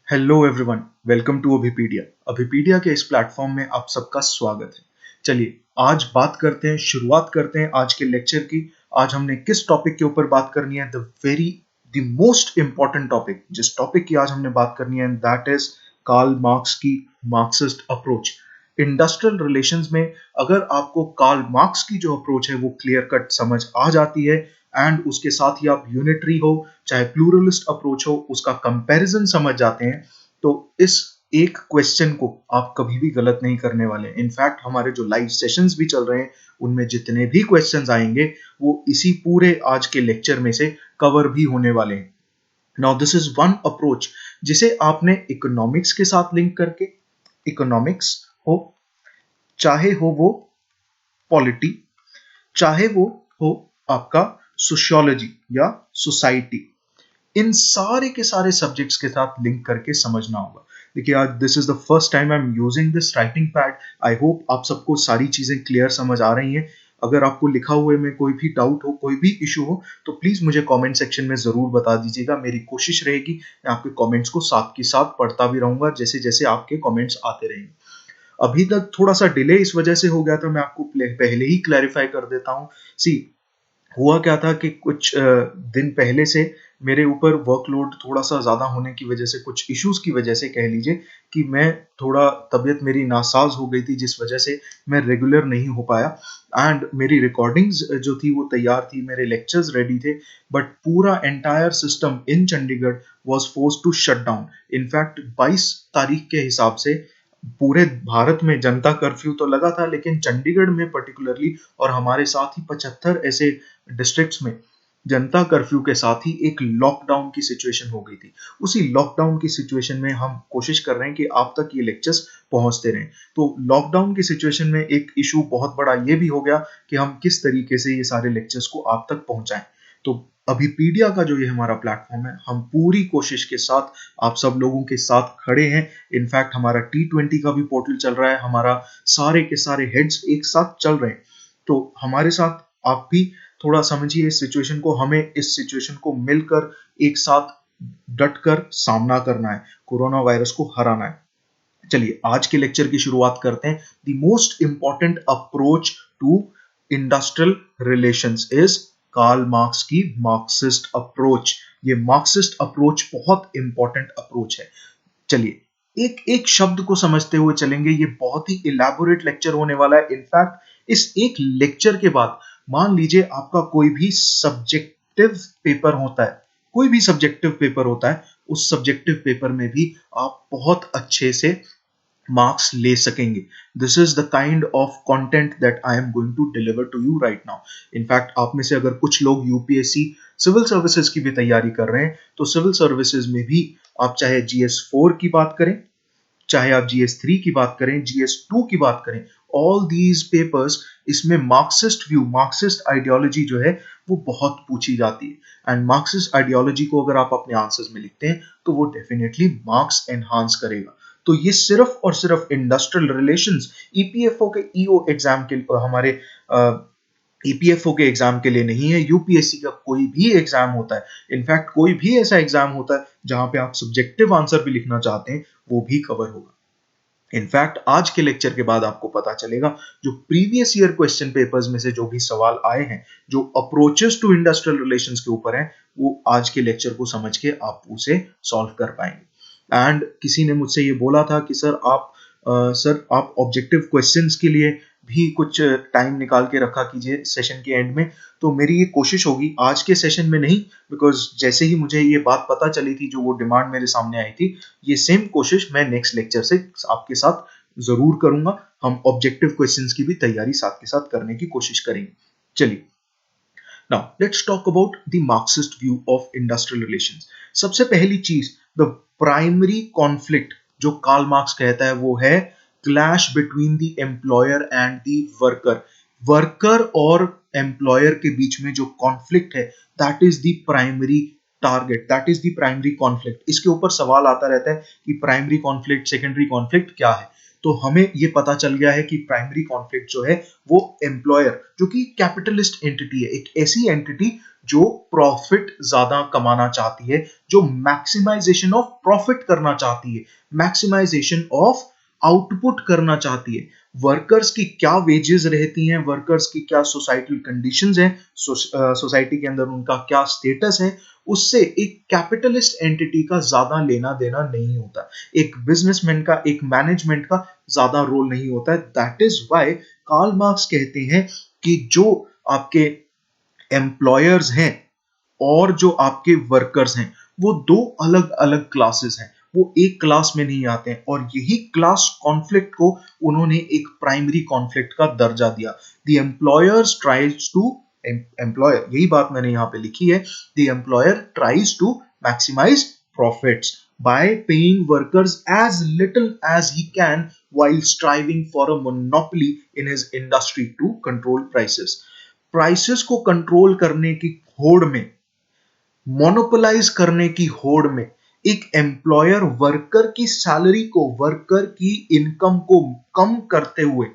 Hello everyone, welcome to Abhipedia. Abhipedia के इस platform में आप सबका स्वागत है। चलिए आज बात करते हैं, शुरुआत करते हैं आज के लेक्चर की। आज हमने किस टॉपिक के ऊपर बात करनी है? द मोस्ट इंपॉर्टेंट टॉपिक, जिस टॉपिक की आज हमने बात करनी है, दैट इज कार्ल मार्क्स की मार्क्सिस्ट अप्रोच इंडस्ट्रियल रिलेशंस में। अगर आपको कार्ल मार्क्स की जो अप्रोच है वो क्लियर कट समझ आ जाती है एंड उसके साथ ही आप यूनिटरी हो चाहे प्लूरलिस्ट अप्रोच हो, उसका कंपैरिजन समझ जाते हैं, तो इस एक क्वेश्चन को आप कभी भी गलत नहीं करने वाले। इनफैक्ट हमारे जो लाइव सेशंस भी चल रहे हैं उनमें जितने भी क्वेश्चंस आएंगे वो इसी पूरे आज के लेक्चर में से कवर भी होने वाले हैं। Now this is one approach जिसे आपने इकोनॉमिक्स के साथ लिंक करके, इकोनॉमिक्स हो चाहे हो वो पॉलिटी, चाहे वो हो आपका सोशियोलॉजी या सोसाइटी, इन सारे के सारे सब्जेक्ट्स के साथ लिंक करके समझना होगा। देखिए आज this is the first time I am using this writing pad. I hope आप सबको सारी चीजें क्लियर समझ आ रही हैं। अगर आपको लिखा हुए में कोई भी डाउट हो, कोई भी इशू हो, तो प्लीज मुझे कमेंट सेक्शन में जरूर बता दीजिएगा। मेरी कोशिश रहेगी मैं आपके कमेंट्स को साथ के साथ पढ़ता भी रहूंगा जैसे जैसे आपके कमेंट्स आते रहेंगे। अभी तक थोड़ा सा डिले इस वजह से हो गया था, मैं आपको पहले ही क्लैरिफाई कर देता हूँ। सी, हुआ क्या था कि कुछ दिन पहले से मेरे ऊपर वर्कलोड थोड़ा सा ज़्यादा होने की वजह से, कुछ इश्यूज की वजह से कह लीजिए कि मैं थोड़ा, तबीयत मेरी नासाज हो गई थी, जिस वजह से मैं रेगुलर नहीं हो पाया। एंड मेरी रिकॉर्डिंग्स जो थी वो तैयार थी, मेरे लेक्चर्स रेडी थे, बट पूरा entire system in Chandigarh was forced to shut down. In fact 22 तारीख के हिसाब से पूरे भारत में जनता कर्फ्यू तो लगा था, लेकिन चंडीगढ़ में पर्टिकुलरली और हमारे साथ ही 75 ऐसे डिस्ट्रिक्ट्स में जनता कर्फ्यू के साथ ही एक लॉकडाउन की सिचुएशन हो गई थी। उसी लॉकडाउन की सिचुएशन में हम कोशिश कर रहे हैं कि आप तक ये लेक्चर्स पहुंचते रहें। तो लॉकडाउन की सिचुएशन में एक इशू बहुत बड़ा ये भी हो गया कि हम किस तरीके से ये सारे लेक्चर्स को आप तक पहुंचाएं। तो अभिपीडिया का जो ये हमारा प्लेटफॉर्म है, हम पूरी कोशिश के साथ आप सब लोगों के साथ खड़े हैं। इनफैक्ट हमारा T20 का भी पोर्टल चल रहा है, हमारा सारे के सारे हेड्स एक साथ चल रहे हैं। तो हमारे साथ आप भी थोड़ा समझिए इस सिचुएशन को, हमें इस सिचुएशन को मिलकर एक साथ डट कर सामना करना है, कोरोना वायरस को हराना है। चलिए आज के लेक्चर की शुरुआत करते हैं। The most important approach to industrial relations is Karl Marx की मार्क्सिस्ट अप्रोच। ये मार्क्सिस्ट अप्रोच बहुत इंपॉर्टेंट अप्रोच है। चलिए एक एक शब्द को समझते हुए चलेंगे, ये बहुत ही इलैबोरेट लेक्चर होने वाला है। इनफैक्ट इस एक लेक्चर के बाद मान लीजिए आपका कोई भी सब्जेक्टिव पेपर होता है, कोई भी सब्जेक्टिव पेपर होता है, उस सब्जेक्टिव पेपर में भी आप बहुत अच्छे से marks ले सकेंगे। This is the kind of content that I am going to deliver to you right now. In fact आप में से अगर कुछ लोग यूपीएससी सिविल सर्विसेज की भी तैयारी कर रहे हैं, तो सिविल सर्विसेज में भी आप चाहे GS4 की बात करें, चाहे आप GS3 की बात करें, GS2 की बात करें, ऑल दीज पेपर्स, इसमें मार्क्सिस्ट व्यू, मार्क्सिस्ट आइडियोलॉजी जो है वो बहुत पूछी जाती है। एंड मार्क्सिस्ट आइडियोलॉजी को अगर आप अपने आंसर्स में लिखते हैं तो वो डेफिनेटली मार्क्स एनहांस करेगा। तो ये सिर्फ और सिर्फ इंडस्ट्रियल रिलेशंस, ईपीएफओ के ईओ एग्जाम के हमारे ईपीएफओ के एग्जाम के लिए नहीं है, यूपीएससी का कोई भी एग्जाम होता है। इनफैक्ट कोई भी ऐसा एग्जाम होता है जहां पे आप सब्जेक्टिव आंसर भी लिखना चाहते हैं, वो भी कवर होगा। इनफैक्ट आज के लेक्चर के बाद आपको पता चलेगा जो प्रीवियस ईयर क्वेश्चन पेपर्स में से जो भी सवाल आए हैं, जो अप्रोचेस टू इंडस्ट्रियल रिलेशंस के ऊपर हैं, वो आज के लेक्चर को समझ के आप उसे सॉल्व कर पाएंगे। एंड किसी ने मुझसे ये बोला था कि सर आप ऑब्जेक्टिव क्वेश्चंस के लिए भी कुछ टाइम निकाल के रखा कीजिए सेशन के एंड में। तो मेरी ये कोशिश होगी आज के सेशन में नहीं, बिकॉज जैसे ही मुझे ये बात पता चली थी, जो वो डिमांड मेरे सामने आई थी, ये सेम कोशिश मैं नेक्स्ट लेक्चर से आपके साथ जरूर करूंगा। हम ऑब्जेक्टिव क्वेश्चंस की भी तैयारी साथ के साथ करने की कोशिश करेंगे। चलिए now let's talk about the Marxist view of industrial relations. सबसे पहली चीज, द प्राइमरी कॉन्फ्लिक्ट जो कार्ल मार्क्स कहता है वो है clash between the employer and the worker. Worker और एम्प्लॉयर के बीच में जो कॉन्फ्लिक्ट है, that is the primary target, that is the primary conflict. इसके ऊपर सवाल आता रहता है कि प्राइमरी कॉन्फ्लिक्ट, सेकेंडरी कॉन्फ्लिक्ट क्या है। तो हमें ये पता चल गया है कि प्राइमरी कॉन्फ्लिक्ट जो है वो एम्प्लॉयर, जो कि कैपिटलिस्ट एंटिटी है, एक ऐसी एंटिटी जो प्रॉफिट ज्यादा कमाना चाहती है, जो मैक्सिमाइजेशन ऑफ प्रॉफिट करना चाहती है, मैक्सिमाइजेशन ऑफ आउटपुट करना चाहती है। वर्कर्स की क्या वेजेस रहती हैं, वर्कर्स की क्या सोसाइटल कंडीशंस हैं, सोसाइटी के अंदर उनका क्या स्टेटस है, उससे एक कैपिटलिस्ट एंटिटी का ज्यादा लेना देना नहीं होता, एक बिजनेसमैन का, एक मैनेजमेंट का ज्यादा रोल नहीं होता है। That is why Karl Marx कहते हैं कि जो आपके एम्प्लॉयर्स हैं और जो आपके वर्कर्स हैं वो दो अलग अलग क्लासेस हैं, वो एक क्लास में नहीं आते हैं, और यही क्लास कॉन्फ्लिक्ट को उन्होंने एक प्राइमरी कॉन्फ्लिक्ट का दर्जा दिया। The employers tries to employer, यही बात मैंने यहां पे लिखी है, the employer tries to maximise profits by paying workers as little as he can while striving for a monopoly in his industry to control prices. Prices को control करने की होड़ में, मोनोपोलाइज करने की होड़ में, एक एम्प्लॉयर वर्कर की सैलरी को, वर्कर की इनकम को कम करते हुए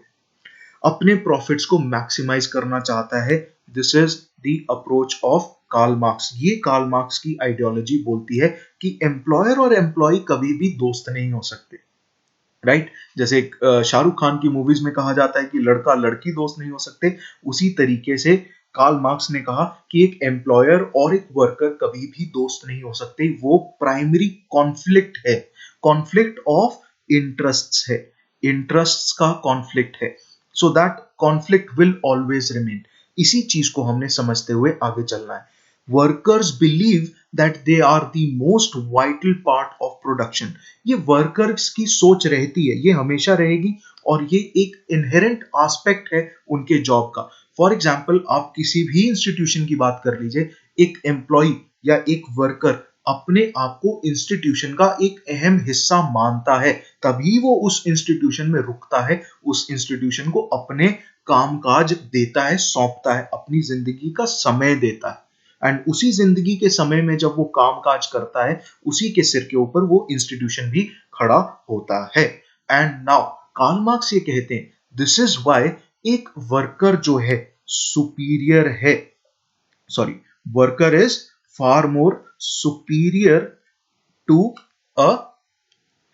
अपने प्रॉफिट्स को मैक्सिमाइज करना चाहता है। This is the approach of Karl Marx. ये कार्ल मार्क्स की आइडियोलॉजी बोलती है कि एम्प्लॉयर और एम्प्लॉय कभी भी दोस्त नहीं हो सकते, राइट? जैसे शाहरुख खान की मूवीज में कहा जाता है कि लड़का लड़की दोस्त नहीं हो सकते, उसी तरीके से कार्ल मार्क्स ने कहा कि एक एम्प्लॉयर और एक वर्कर कभी भी दोस्त नहीं हो सकते, वो प्राइमरी कॉन्फ्लिक्ट है, कॉन्फ्लिक्ट ऑफ इंटरेस्ट्स है, इंटरेस्ट्स का कॉन्फ्लिक्ट है, so that conflict will always remain. इसी चीज को हमने समझते हुए आगे चलना है। Workers believe that they are the most vital part of production, ये वर्कर्स की सोच रहती है, ये हमेशा रहेगी, और ये एक इनहेरेंट एस्पेक्ट है उनके जॉब का। फॉर एग्जाम्पल, आप किसी भी इंस्टीट्यूशन की बात कर लीजिए, एक एम्प्लॉय या एक वर्कर अपने आप को इंस्टीट्यूशन का एक अहम हिस्सा मानता है, तभी वो उस इंस्टीट्यूशन में रुकता है, उस इंस्टीट्यूशन को अपने कामकाज देता है, सौंपता है, अपनी जिंदगी का समय देता है, एंड उसी जिंदगी के समय में जब वो काम काज करता है, उसी के सिर के ऊपर वो इंस्टीट्यूशन भी खड़ा होता है। एंड नाउ कार्ल मार्क्स ये कहते हैं, दिस इज व्हाई एक वर्कर जो है सुपीरियर है, sorry, worker is far more superior to a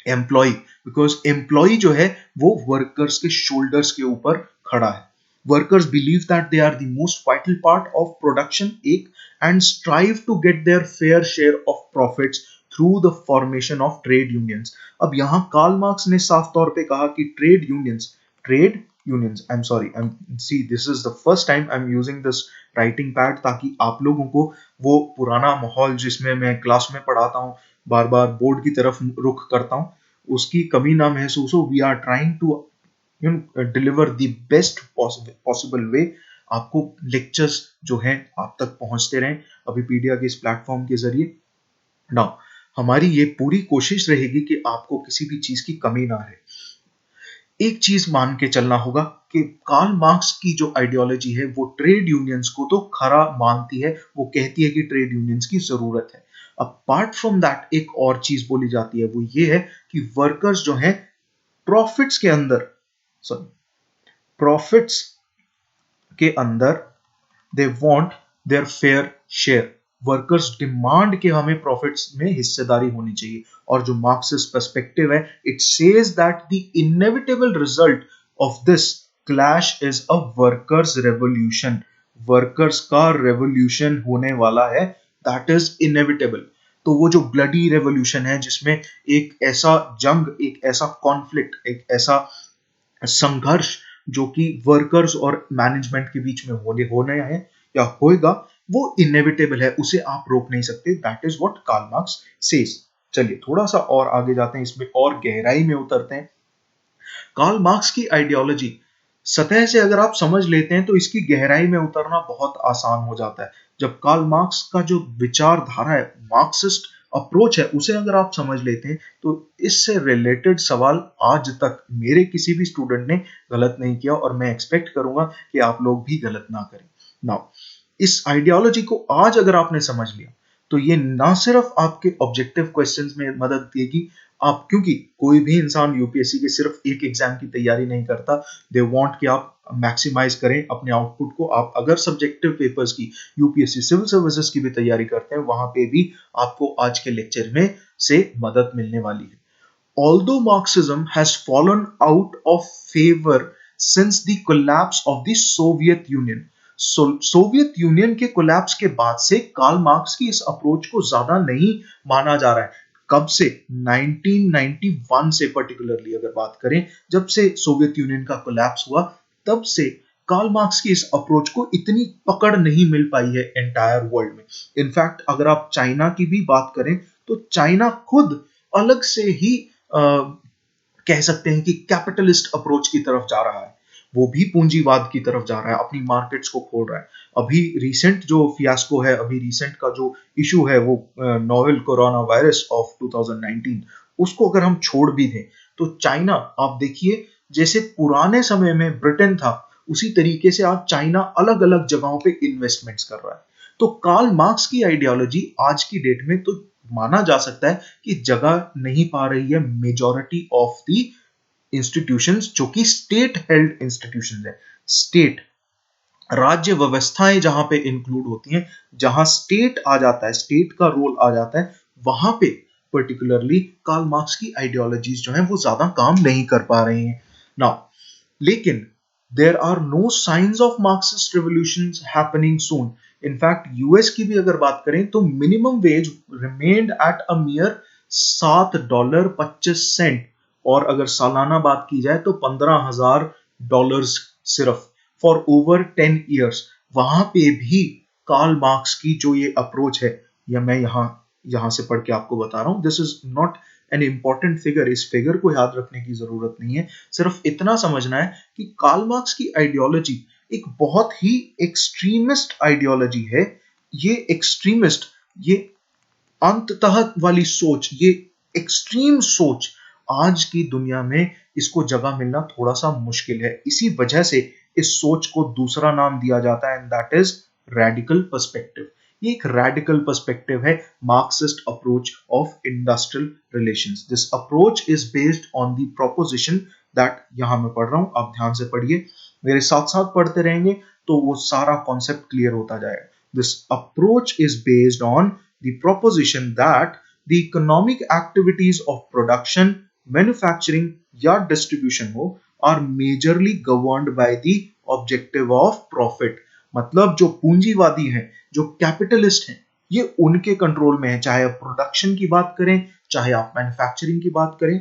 employ, because employ जो है वो वर्कर्स के शोल्डर्स के ऊपर खड़ा है। Workers believe that they are the most vital part of production, एक, and strive to get their fair share of profits through the formation of trade unions. अब यहां कार्ल मार्क्स ने साफ तौर पे कहा कि trade unions, I am sorry, I am see this is the first time I am using this writing pad, ताकि आप लोगों को वो पुराना माहौल जिसमें मैं क्लास में पढ़ाता हूँ, बार बार बोर्ड की तरफ रुख करता हूँ, उसकी कमी ना महसूस हो। We are trying to deliver the best possible way, आपको लेक्चर्स जो हैं आप तक पहुंचते रहें अभिपीडिया के इस प्लेटफॉर्म के जरिए। नाउ हमारी ये पूरी कोशिश रहेगी कि आपको किसी भी चीज की कमी ना रहे। एक चीज मान के चलना होगा कि कार्ल मार्क्स की जो आइडियोलॉजी है वो ट्रेड यूनियंस को तो खरा मानती है, वो कहती है कि ट्रेड यूनियंस की जरूरत है। अपार्ट फ्रॉम दैट एक और चीज बोली जाती है, वो ये है कि वर्कर्स जो हैं प्रॉफिट्स के अंदर, सॉरी, प्रॉफिट्स के अंदर they want their fair share, workers demand कि हमें प्रॉफिट्स में हिस्सेदारी होनी चाहिए। और जो मार्क्सिस्ट पर्सपेक्टिव है, it says that the inevitable result of this clash is a workers revolution, workers का रेवोल्यूशन होने वाला है, दैट इज इनएविटेबल। तो वो जो ब्लडी रेवोल्यूशन है, जिसमें एक ऐसा जंग, एक ऐसा कॉन्फ्लिक्ट, एक ऐसा संघर्ष जो कि वर्कर्स और मैनेजमेंट के बीच में होने है या होएगा, वो इनएविटेबल है, उसे आप रोक नहीं सकते। That is what Karl Marx says. चलिए थोड़ा सा और आगे जाते हैं, इसमें और गहराई में उतरते हैं। कार्ल मार्क्स की आइडियोलॉजी सतह से अगर आप समझ लेते हैं तो इसकी गहराई में उतरना बहुत आसान हो जाता है। जब कार्ल मार्क्स का जो विचारधारा है, मार्क्सिस्ट अप्रोच है, उसे अगर आप समझ लेते हैं तो इससे रिलेटेड सवाल आज तक मेरे किसी भी स्टूडेंट ने गलत नहीं किया, और मैं एक्सपेक्ट करूंगा कि आप लोग भी गलत ना करें। नाउ इस आइडियोलॉजी को आज अगर आपने समझ लिया तो ये ना सिर्फ आपके ऑब्जेक्टिव क्वेश्चंस में मदद देगी, आप, क्योंकि कोई भी इंसान यूपीएससी के सिर्फ एक एग्जाम की तैयारी नहीं करता, दे वांट कि आप मैक्सिमाइज करें अपने आउटपुट को। आप अगर सब्जेक्टिव पेपर्स की, यूपीएससी सिविल सर्विसेज की भी तैयारी करते हैं, वहां पे भी आपको आज के लेक्चर में से मदद मिलने वाली है। Although Marxism has fallen out of favor since the collapse of the Soviet Union, Soviet union के कोलैप्स के बाद से कार्ल मार्क्स की इस अप्रोच को ज्यादा नहीं माना जा रहा है। कब से? 1991 से पर्टिकुलरली अगर बात करें, जब से सोवियत यूनियन का कोलैप्स हुआ, तब से कार्ल मार्क्स की इस अप्रोच को इतनी पकड़ नहीं मिल पाई है एंटायर वर्ल्ड में। इनफैक्ट अगर आप चाइना की भी बात करें, तो चाइना खुद अलग से ही कह सकते हैं कि कैपिटलिस्ट अप्रोच की तरफ जा रहा है। वो भी पूंजीवाद की तरफ जा रहा है, अपनी मार्केट्स को खोल रहा है। अभी रिसेंट जो फियास्को है, अभी रिसेंट का जो इशू है, वो नोवेल कोरोना वायरस ऑफ 2019, उसको अगर हम छोड़ भी दें, तो चाइना, आप देखिए, जैसे पुराने समय में ब्रिटेन था, उसी तरीके से आज चाइना अलग अलग जगहों पे इन्वेस्टमेंट्स कर रहा है। तो कार्ल मार्क्स की आइडियोलॉजी आज की डेट में तो माना जा सकता है कि जगह नहीं पा रही है मेजॉरिटी ऑफ द इंस्टीट्यूशंस, जो कि स्टेट हेल्ड इंस्टीट्यूशंस है। स्टेट, राज्य व्यवस्थाएं जहां पे इंक्लूड होती हैं, जहां स्टेट आ जाता है, स्टेट का रोल आ जाता है, वहां पे पर्टिकुलरली कार्ल मार्क्स की आइडियोलॉजीज जो है वो ज्यादा काम नहीं कर पा रही हैं नाउ। लेकिन there are no signs of Marxist revolutions happening soon. In fact US की भी अगर बात करें, तो minimum wage remained at a mere $7.25, और अगर सालाना बात की जाए तो $15,000 सिर्फ, फॉर ओवर 10 years। वहां पे भी कार्ल मार्क्स की जो ये अप्रोच है, या मैं यहां से पढ़ के आपको बता रहा हूं, this is not an important figure, इस फिगर को याद रखने की जरूरत नहीं है। सिर्फ इतना समझना है कि कार्ल मार्क्स की आइडियोलॉजी एक बहुत ही एक्सट्रीमिस्ट आइडियोलॉजी है। ये एक्सट्रीमिस्ट, ये अंततः वाली सोच, ये एक्सट्रीम सोच, आज की दुनिया में इसको जगह मिलना थोड़ा सा मुश्किल है। इसी वजह से इस सोच को दूसरा नाम दिया जाता है, and that is radical perspective. ये एक रेडिकल पर्सपेक्टिव है, Marxist approach of industrial relations. This approach is based on the proposition that, यहां मैं पढ़ रहा हूं, आप ध्यान से पढ़िए, मेरे साथ साथ पढ़ते रहेंगे तो वो सारा कॉन्सेप्ट क्लियर होता जाएगा। This approach is based on the proposition that the economic activities of production, manufacturing या distribution हो, are majorly governed by the objective of profit। मतलब जो पूंजीवादी हैं, जो कैपिटलिस्ट हैं, ये उनके कंट्रोल में है। चाहे आप प्रोडक्शन की बात करें, चाहे आप मैन्युफैक्चरिंग की बात करें।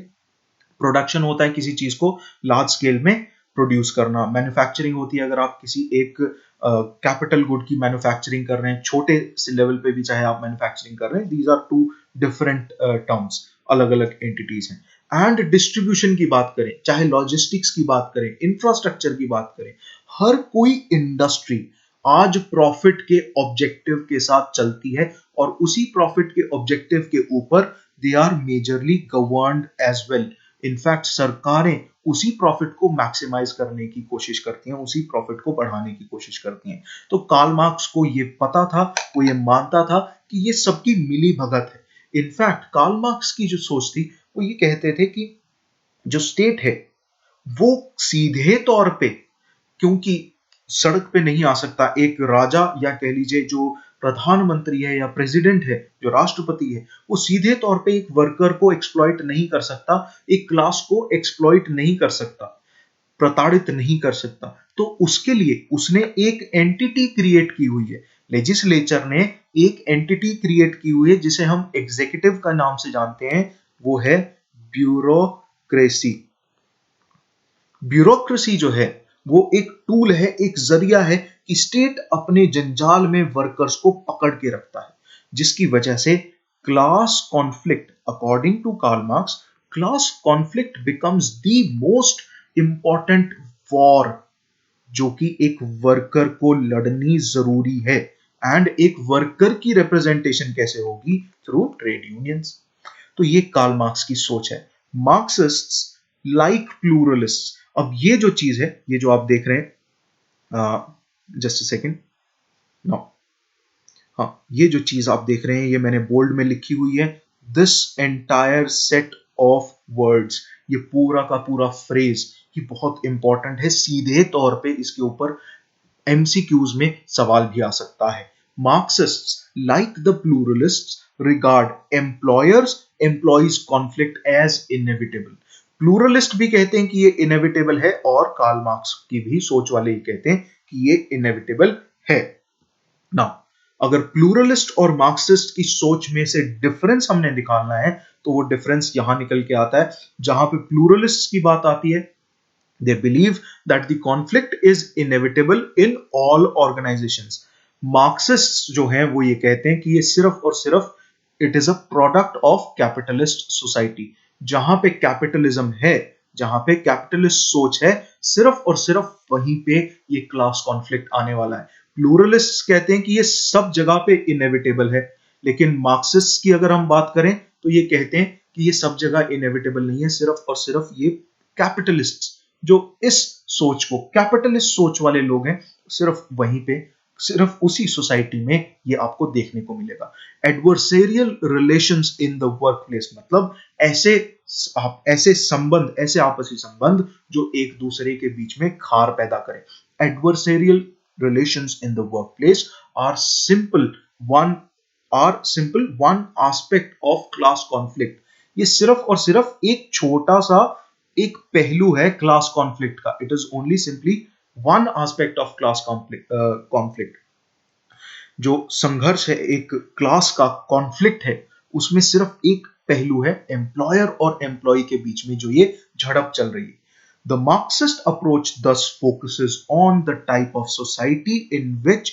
प्रोडक्शन होता है किसी चीज को लार्ज स्केल में प्रोड्यूस करना, मैन्युफैक्चरिंग होती है अगर आप किसी एक कैपिटल गुड की मैन्युफैक्चरिंग कर रहे हैं, छोटे से लेवल पे भी चाहे आप मैन्युफैक्चरिंग कर रहे हैं, these are two different terms, अलग अलग एंटिटीज हैं। एंड डिस्ट्रीब्यूशन की बात करें, चाहे लॉजिस्टिक्स की बात करें, इंफ्रास्ट्रक्चर की बात करें, हर कोई इंडस्ट्री आज प्रॉफिट के ऑब्जेक्टिव के साथ चलती है, और उसी प्रॉफिट के ऑब्जेक्टिव के ऊपर they are majorly governed as well. In fact सरकारें उसी प्रॉफिट को मैक्सिमाइज करने की कोशिश करती हैं, उसी प्रॉफिट को बढ़ाने की कोशिश करती हैं। तो कार्ल मार्क्स को ये पता था, वो ये मानता था कि ये सबकी मिली भगत है। इनफैक्ट कार्ल मार्क्स की जो सोच थी, वो ये कहते थे कि जो स्टेट है वो सीधे तौर पे, क्योंकि सड़क पे नहीं आ सकता, एक राजा या कह लीजिए जो प्रधानमंत्री है या प्रेसिडेंट है, जो राष्ट्रपति है, वो सीधे तौर पे एक वर्कर को एक्सप्लॉइट नहीं कर सकता, एक क्लास को एक्सप्लॉइट नहीं कर सकता, प्रताड़ित नहीं कर सकता। तो उसके लिए उसने एक एंटिटी क्रिएट की हुई है, लेजिस्लेचर ने एक एंटिटी क्रिएट की हुई है, जिसे हम एग्जीक्यूटिव का नाम से जानते हैं, वो है ब्यूरोक्रेसी। ब्यूरोक्रेसी जो है वो एक टूल है, एक जरिया है कि स्टेट अपने जंजाल में वर्कर्स को पकड़ के रखता है, जिसकी वजह से class conflict, according to Karl Marx, class conflict becomes the most important war, जो कि एक वर्कर को लड़नी जरूरी है। एंड एक वर्कर की रिप्रेजेंटेशन कैसे होगी? Through trade unions. तो ये कार्ल मार्क्स की सोच है। Marxists like प्लूरलिस्ट्स। अब ये जो चीज है, ये जो आप देख रहे हैं, जस्ट अ सेकेंड, नो, हाँ, ये जो चीज आप देख रहे हैं, ये मैंने बोल्ड में लिखी हुई है। This entire set of words. ये पूरा का पूरा फ्रेज ये बहुत इंपॉर्टेंट है, सीधे तौर पे इसके ऊपर एमसीक्यूज में सवाल भी आ सकता है। Marxists like the pluralists regard employers employees conflict as inevitable. Pluralist भी कहते हैं कि ये इनएविटेबल है, और कार्ल मार्क्स की भी सोच वाले ही कहते हैं कि ये इनएविटेबल है। ना, अगर प्लूरलिस्ट और मार्क्सिस्ट की सोच में से डिफरेंस हमने निकालना है तो वो डिफरेंस यहां निकल के आता है। जहां पे प्लूरलिस्ट की बात आती है, they believe that the conflict is inevitable in all organizations. Marxist जो हैं वो ये कहते हैं कि ये सिर्फ और सिर्फ it is a product of capitalist society. जहां पे कैपिटलिज्म है, जहां पे कैपिटलिस्ट सोच है, सिर्फ और सिर्फ वहीं पे ये क्लास कॉन्फ्लिक्ट आने वाला है। प्लूरलिस्ट कहते हैं कि ये सब जगह पे इनएविटेबल है, लेकिन मार्क्सिस्ट की अगर हम बात करें तो ये कहते हैं कि ये सब जगह इनएविटेबल नहीं है, सिर्फ और सिर्फ ये कैपिटलिस्ट जो इस सोच को, कैपिटलिस्ट सोच वाले लोग हैं, सिर्फ वहीं पे, सिर्फ उसी सोसाइटी में ये आपको देखने को मिलेगा। Adversarial relations in the workplace, मतलब ऐसे ऐसे संबंध, ऐसे आपसी संबंध जो एक दूसरे के बीच में खार पैदा करें। Adversarial relations in the workplace are simple one aspect of class conflict. ये सिर्फ और सिर्फ एक छोटा सा एक पहलू है क्लास कॉन्फ्लिक्ट का। It is only simply one aspect of class conflict. जो संघर्ष है, एक क्लास का कॉन्फ्लिक्ट है, उसमें सिर्फ एक पहलू है, एम्प्लॉयर और एम्प्लॉय के बीच में जो ये झड़प चल रही है। द मार्क्सिस्ट अप्रोच दस focuses on the type of society in which,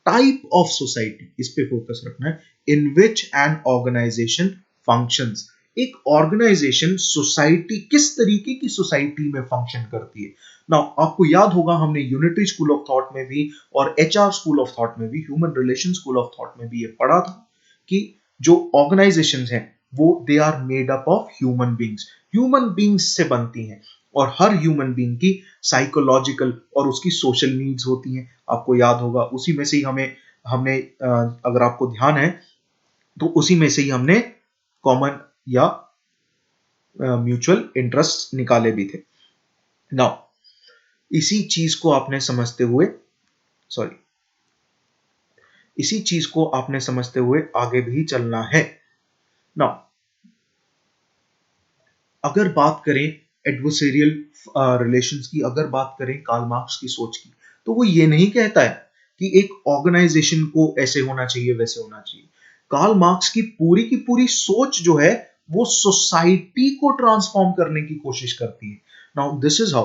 type of society इस पे फोकस रखना है, इन विच एन ऑर्गेनाइजेशन फंक्शंस। एक ऑर्गेनाइजेशन, सोसाइटी किस तरीके की सोसाइटी में फंक्शन करती है। नाउ आपको याद होगा हमने यूनिटरी स्कूल ऑफ थॉट में भी और एचआर स्कूल ऑफ थॉट में भी, human relation school of thought में भी ये पढ़ा था कि जो ऑर्गेनाइजेशंस हैं वो they are made up of human beings से बनती हैं, और हर ह्यूमन बींग की साइकोलॉजिकल और उसकी सोशल नीड्स होती हैं। आपको याद होगा उसी में से ही हमने अगर आपको ध्यान है तो उसी में से ही हमने कॉमन या म्यूचुअल इंटरेस्ट निकाले भी थे। नाउ इसी चीज को आपने समझते हुए, सॉरी, इसी चीज को आपने समझते हुए आगे भी चलना है। नाउ अगर बात करें एडवर्सेरियल रिलेशंस की, अगर बात करें कार्ल मार्क्स की सोच की, तो वो ये नहीं कहता है कि एक ऑर्गेनाइजेशन को ऐसे होना चाहिए वैसे होना चाहिए। कार्ल मार्क्स की पूरी सोच जो है वो सोसाइटी को ट्रांसफॉर्म करने की कोशिश करती है। नाउ दिस इज हाउ,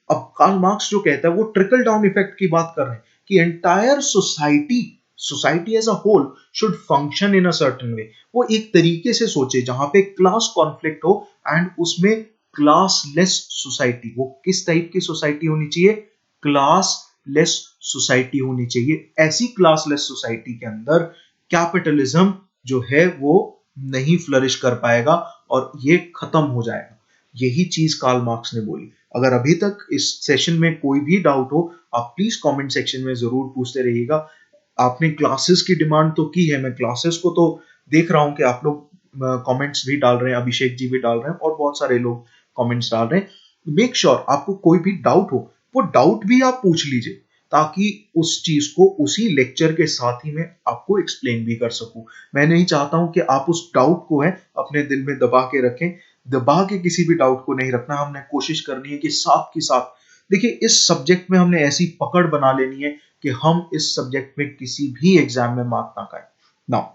अब कार्ल मार्क्स जो कहता है वो ट्रिकल डाउन इफेक्ट की बात कर रहे हैं कि entire society as a whole should function in a certain way. वो एक तरीके से सोचे जहां पे क्लास कॉन्फ्लिक्ट हो, एंड उसमें क्लासलेस सोसाइटी, वो किस टाइप की सोसाइटी होनी चाहिए, क्लासलेस सोसाइटी होनी चाहिए। ऐसी क्लासलेस सोसाइटी के अंदर कैपिटलिज्म जो है वो नहीं फ्लरिश कर पाएगा और ये खत्म हो जाएगा। यही चीज कार्ल मार्क्स ने बोली। अगर अभी तक इस सेशन में कोई भी डाउट हो, आप प्लीज कमेंट सेक्शन में जरूर पूछते रहिएगा। आपने क्लासेस की डिमांड तो की है, मैं क्लासेस को तो देख रहा हूं कि आप लोग कमेंट्स भी डाल रहे हैं, अभिषेक जी भी डाल रहे हैं और बहुत सारे लोग कमेंट्स डाल रहे हैं। मेक श्योर आपको कोई भी डाउट हो, वो डाउट भी आप पूछ लीजिए, ताकि उस चीज को उसी लेक्चर के साथ ही मैं आपको एक्सप्लेन भी कर सकूं। मैं नहीं चाहता हूं कि आप उस डाउट को है अपने दिल में दबा के रखें। दबा के किसी भी डाउट को नहीं रखना, हमने कोशिश करनी है कि साथ के साथ, देखिए इस सब्जेक्ट में हमने ऐसी पकड़ बना लेनी है कि हम इस सब्जेक्ट में किसी भी एग्जाम में मार्क ना खाएं। Now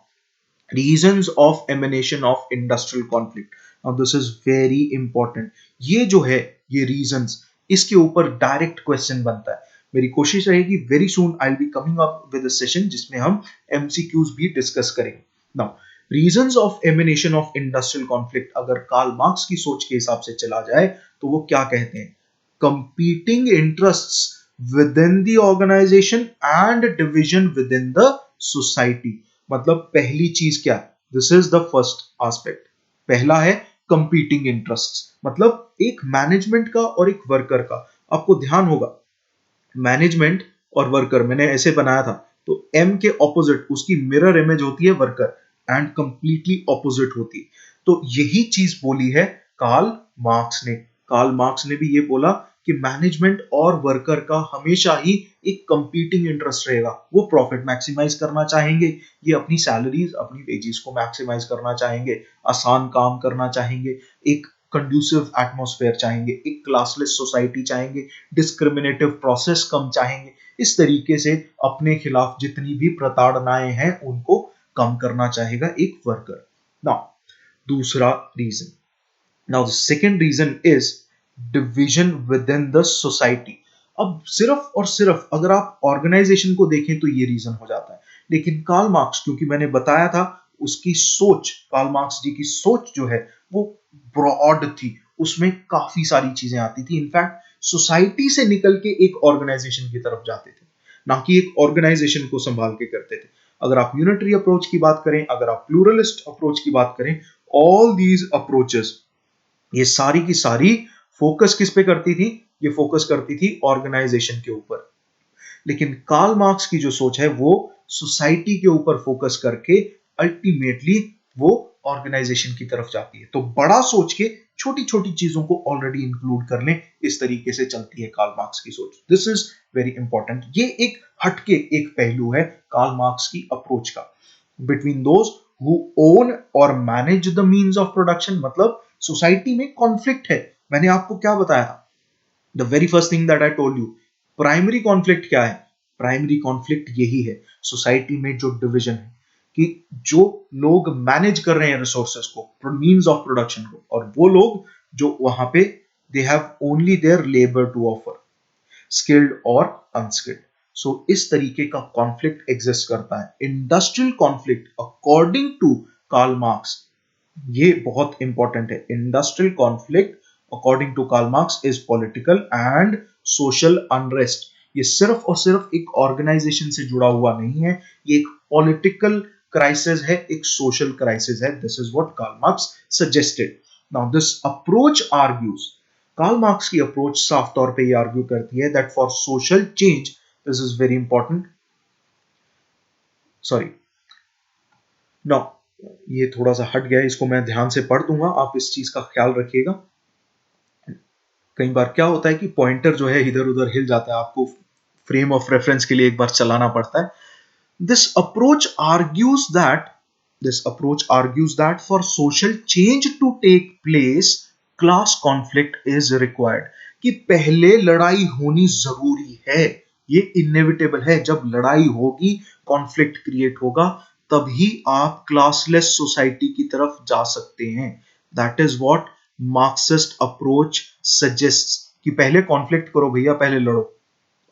reasons of emanation of industrial conflict, now this is very important. ये जो है, ये रीजंस, इसके ऊपर डायरेक्ट क्वेश्चन बनता है। मेरी कोशिश रहेगी very soon I will be coming up with a session जिसमें हम एमसीक्यूज भी डिस्कस करेंगे। Now reasons of emanation of industrial conflict, अगर कार्ल मार्क्स की सोच के हिसाब से चला जाए तो वो क्या कहते हैं, competing interests within the organization and division within the society। मतलब पहली चीज क्या, this is the first aspect. पहला है कंपीटिंग इंटरेस्ट्स, मतलब एक मैनेजमेंट का और एक वर्कर का। आपको ध्यान होगा मैनेजमेंट और वर्कर मैंने ऐसे बनाया था, तो एम के ऑपोजिट उसकी मिरर इमेज होती है वर्कर, एंड कंप्लीटली ऑपोजिट होती है। तो यही चीज बोली है कार्ल मार्क्स ने। कार्ल मार्क्स ने भी ये बोला कि मैनेजमेंट और वर्कर का हमेशा ही एक कंपीटिंग इंटरेस्ट रहेगा। वो प्रॉफिट मैक्सिमाइज करना चाहेंगे, ये अपनी सैलरीज अपनी वेजेस को मैक्सिमाइज करना चाहेंगे, आसान काम करना चाहेंगे, एक कंड्यूसिव एटमॉस्फेयर चाहेंगे, एक क्लासलेस सोसाइटी चाहेंगे, डिस्क्रिमिनेटिव प्रोसेस कम चाहेंगे। इस तरीके से अपने खिलाफ जितनी भी प्रताड़नाएं हैं उनको कम करना चाहेगा एक वर्कर। नाउ दूसरा reason, now the second reason is division within the society. अब सिर्फ और सिर्फ अगर आप ऑर्गेनाइजेशन को देखें तो ये रीजन हो जाता है, लेकिन कार्ल मार्क्स, क्योंकि मैंने बताया था उसकी सोच, कार्ल मार्क्स जी की सोच जो है वो ब्रॉड थी, उसमें काफी सारी चीजें आती थी। इनफैक्ट सोसाइटी से निकल के एक ऑर्गेनाइजेशन की तरफ जाते थे, ना कि एक ऑर्गेनाइजेशन को संभाल के करते थे। अगर आप यूनिटरी अप्रोच की बात करें, अगर आप प्लूरलिस्ट अप्रोच की बात करें, ऑल दीज अप्रोचेस, ये सारी की सारी फोकस किस पे करती थी? ये फोकस करती थी ऑर्गेनाइजेशन के ऊपर। लेकिन कार्ल मार्क्स की जो सोच है वो सोसाइटी के ऊपर फोकस करके अल्टीमेटली वो ऑर्गेनाइजेशन की तरफ जाती है। तो बड़ा सोच के छोटी छोटी चीजों को ऑलरेडी इंक्लूड कर लें, इस तरीके से चलती है कार्ल मार्क्स की सोच। This is very important. ये एक हटके एक पहलू है कार्ल मार्क्स की अप्रोच का। बिटवीन दोज हु ओन और manage the means of production, मतलब सोसाइटी में कॉन्फ्लिक्ट है। मैंने आपको क्या बताया था? The very first thing that I told you, primary conflict क्या है? प्राइमरी कॉन्फ्लिक्ट यही है सोसाइटी में जो डिवीजन है, कि जो लोग मैनेज कर रहे हैं रिसोर्सेस को, मीन्स ऑफ प्रोडक्शन को, और वो लोग जो वहां पे they have only their labour to offer, skilled और अनस्किल्ड। सो इस तरीके का कॉन्फ्लिक्ट एग्जिस्ट करता है। Industrial conflict according to Karl Marx, ये बहुत इंपॉर्टेंट है। Industrial conflict according to Karl Marx is political and social unrest. ये सिर्फ और सिर्फ एक ऑर्गेनाइजेशन से जुड़ा हुआ नहीं है, ये एक पॉलिटिकल क्राइसिस है, एक सोशल क्राइसिस है। This is what Karl Marx suggested. Now this approach argues, Karl Marx की अप्रोच साफ तौर पे ये आर्ग्यू करती है that for social change, this is very important, sorry, now ये थोड़ा सा हट गया, इसको मैं ध्यान से पढ़ दूंगा, आप इस चीज का ख्याल रखिएगा। कई बार क्या होता है कि पॉइंटर जो है इधर उधर हिल जाता है, आपको फ्रेम ऑफ रेफरेंस के लिए एक बार चलाना पड़ता है। This approach argues that this approach argues that for social change to take place class conflict is required, कि पहले लड़ाई होनी जरूरी है, ये इनएविटेबल है। जब लड़ाई होगी, कॉन्फ्लिक्ट क्रिएट होगा, तभी आप क्लासलेस सोसाइटी की तरफ जा सकते हैं। That is what Marxist approach suggests, कि पहले कॉन्फ्लिक्ट करो भैया, पहले लड़ो,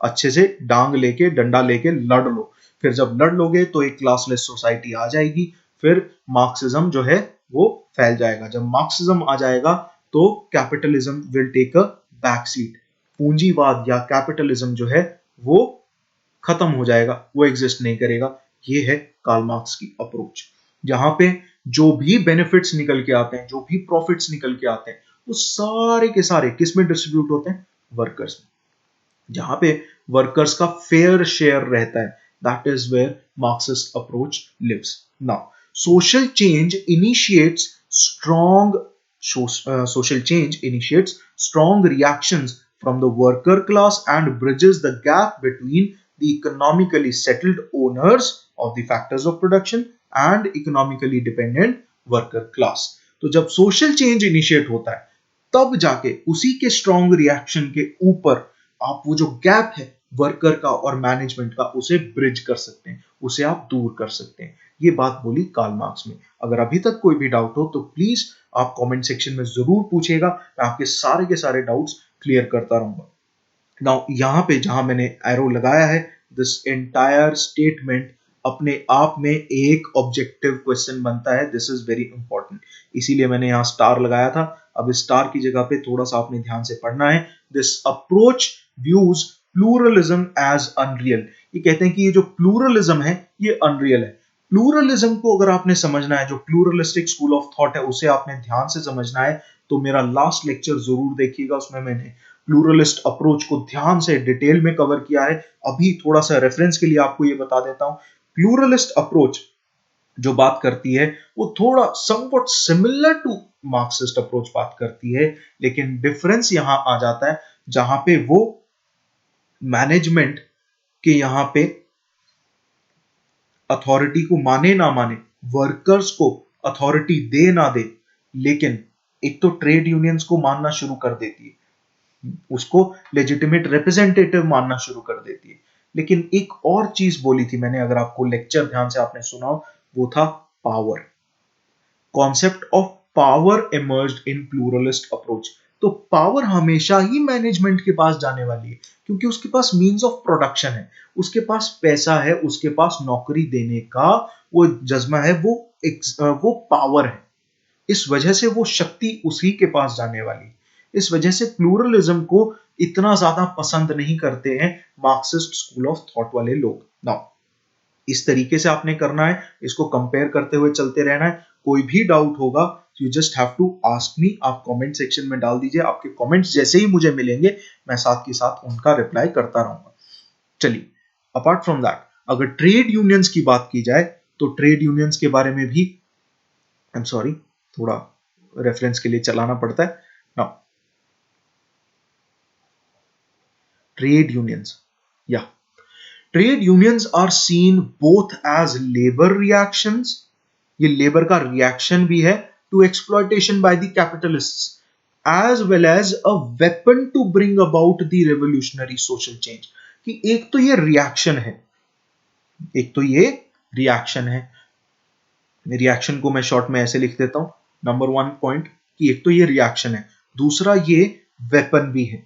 अच्छे से डांग लेके डंडा लेके लड़ लो। फिर जब लड़ लोगे तो एक क्लासलेस सोसाइटी आ जाएगी, फिर मार्क्सिज्म जो है वो फैल जाएगा। जब मार्क्सिज्म आ जाएगा तो capitalism will take a back seat, पूंजीवाद या कैपिटलिज्म जो है वो खत्म हो जाएगा, वो एग्जिस्ट नहीं करेगा। ये है कार्ल मार्क्स की अप्रोच, जहां पे जो भी बेनिफिट्स निकल के आते हैं, जो भी प्रॉफिट्स निकल के आते हैं, वो सारे के सारे किस में डिस्ट्रीब्यूट होते हैं? वर्कर्स में, जहां पे वर्कर्स का फेयर शेयर रहता है। That is where Marxist approach lives. Now social change initiates strong social change initiates strong reactions from the worker class and bridges the gap between the economically settled owners of the factors of production and economically dependent worker class। तो जब social change initiate होता है, तब जाके उसी के strong reaction के ऊपर आप वो जो गैप है वर्कर का और मैनेजमेंट का, उसे ब्रिज कर सकते हैं, उसे आप दूर कर सकते हैं। ये बात बोली कार्ल मार्क्स में। अगर अभी तक कोई भी डाउट हो तो प्लीज आप कमेंट सेक्शन में जरूर पूछिएगा, मैं आपके सारे के सारे डाउट्स क्लियर करता रहूंगा। नाउ यहां पे जहां मैंने एरो लगाया है, दिस एंटायर स्टेटमेंट अपने आप में एक ऑब्जेक्टिव क्वेश्चन बनता है। दिस इज वेरी इंपॉर्टेंट, इसीलिए मैंने यहां स्टार लगाया था। अब स्टार की जगह पे थोड़ा सा आपने ध्यान से पढ़ना है। This approach views pluralism as unreal, ये कहते हैं कि ये जो प्लूरलिज्म है ये अनरियल है। प्लूरलिज्म को अगर आपने समझना है, जो प्लूरलिस्टिक स्कूल ऑफ थॉट है, उसे आपने ध्यान से समझना है, तो मेरा लास्ट लेक्चर जरूर देखिएगा, उसमें मैंने प्लूरलिस्ट अप्रोच को ध्यान से डिटेल में कवर किया है। अभी थोड़ा सा रेफरेंस के लिए आपको ये बता देता हूं, प्लूरलिस्ट अप्रोच जो बात करती है वो थोड़ा somewhat similar to Marxist approach बात करती है, लेकिन डिफरेंस यहां आ जाता है जहां पे वो मैनेजमेंट के यहां पे अथॉरिटी को माने ना माने, वर्कर्स को अथॉरिटी दे ना दे, लेकिन एक तो ट्रेड यूनियंस को मानना शुरू कर देती है, उसको लेजिटिमेट रिप्रेजेंटेटिव मानना शुरू कर देती है। लेकिन एक और चीज बोली थी मैंने, अगर आपको लेक्चर ध्यान से आपने सुना हो, वो था power. Concept of power emerged in pluralist approach. तो पावर हमेशा ही मैनेजमेंट के पास जाने वाली है, क्योंकि उसके पास मींस ऑफ प्रोडक्शन है, उसके पास पैसा है, उसके पास नौकरी देने का वो जज्बा है, वो पावर है। इस वजह से वो शक्ति उसी के पास जाने वाली है। इस वजह से प्लूरलिज्म को इतना ज्यादा पसंद नहीं करते हैं मार्क्सिस्ट स्कूल ऑफ थॉट वाले लोग। नाउ इस तरीके से आपने करना है, इसको कंपेयर करते हुए चलते रहना है। कोई भी डाउट होगा, you just have to ask me, आप कमेंट सेक्शन में डाल दीजिए। आपके कमेंट्स जैसे ही मुझे मिलेंगे, मैं साथ के साथ उनका रिप्लाई करता रहूंगा। चलिए, अपार्ट फ्रॉम दैट, अगर ट्रेड यूनियंस की बात की जाए, तो ट्रेड यूनियंस के बारे में भी, आई एम सॉरी, थोड़ा रेफरेंस के लिए चलाना पड़ता है। नाउ ट्रेड यूनियंस, या trade unions are seen both as labour reactions, ये लेबर का रिएक्शन भी है to exploitation by the capitalists, as well as a weapon to bring about the revolutionary social change. कि एक तो ये रिएक्शन है, एक तो ये रिएक्शन है, रिएक्शन को मैं शॉर्ट में ऐसे लिख देता हूं, नंबर वन पॉइंट, कि एक तो ये रिएक्शन है, दूसरा ये वेपन भी है,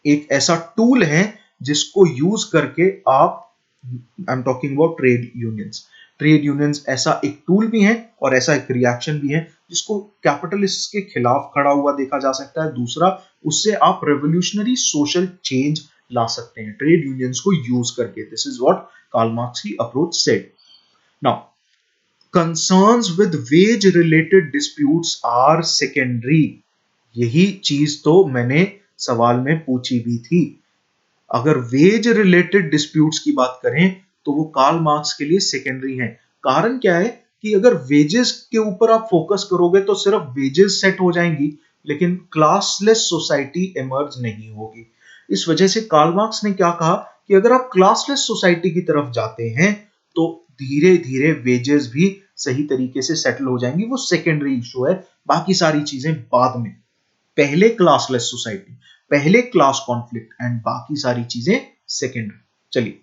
एक ऐसा टूल है जिसको यूज करके आप, I am talking about trade unions, trade unions ऐसा एक टूल भी है और ऐसा एक रिएक्शन भी है जिसको कैपिटलिस्ट के खिलाफ खड़ा हुआ देखा जा सकता है। दूसरा, उससे आप रेवोल्यूशनरी सोशल चेंज ला सकते हैं ट्रेड यूनियंस को यूज करके। This is what Karl Marx की approach said. Now concerns with wage related disputes are secondary, यही चीज तो मैंने सवाल में पूछी भी थी। अगर वेज रिलेटेड डिस्प्यूट्स की बात करें तो वो कार्ल मार्क्स के लिए सेकेंडरी है। कारण क्या है कि अगर वेजेस के ऊपर आप फोकस करोगे तो सिर्फ वेजेस सेट हो जाएंगी, लेकिन क्लासलेस सोसाइटी इमर्ज नहीं होगी। इस वजह से कार्ल मार्क्स ने क्या कहा कि अगर आप क्लासलेस सोसाइटी की तरफ जाते हैं तो धीरे धीरे वेजेस भी सही तरीके से सेटल हो जाएंगी, वो सेकेंडरी इशू है, बाकी सारी चीजें बाद में। पहले क्लासलेस सोसाइटी, पहले क्लास कॉन्फ्लिक्ट एंड बाकी सारी चीजें सेकेंडरी। चलिए,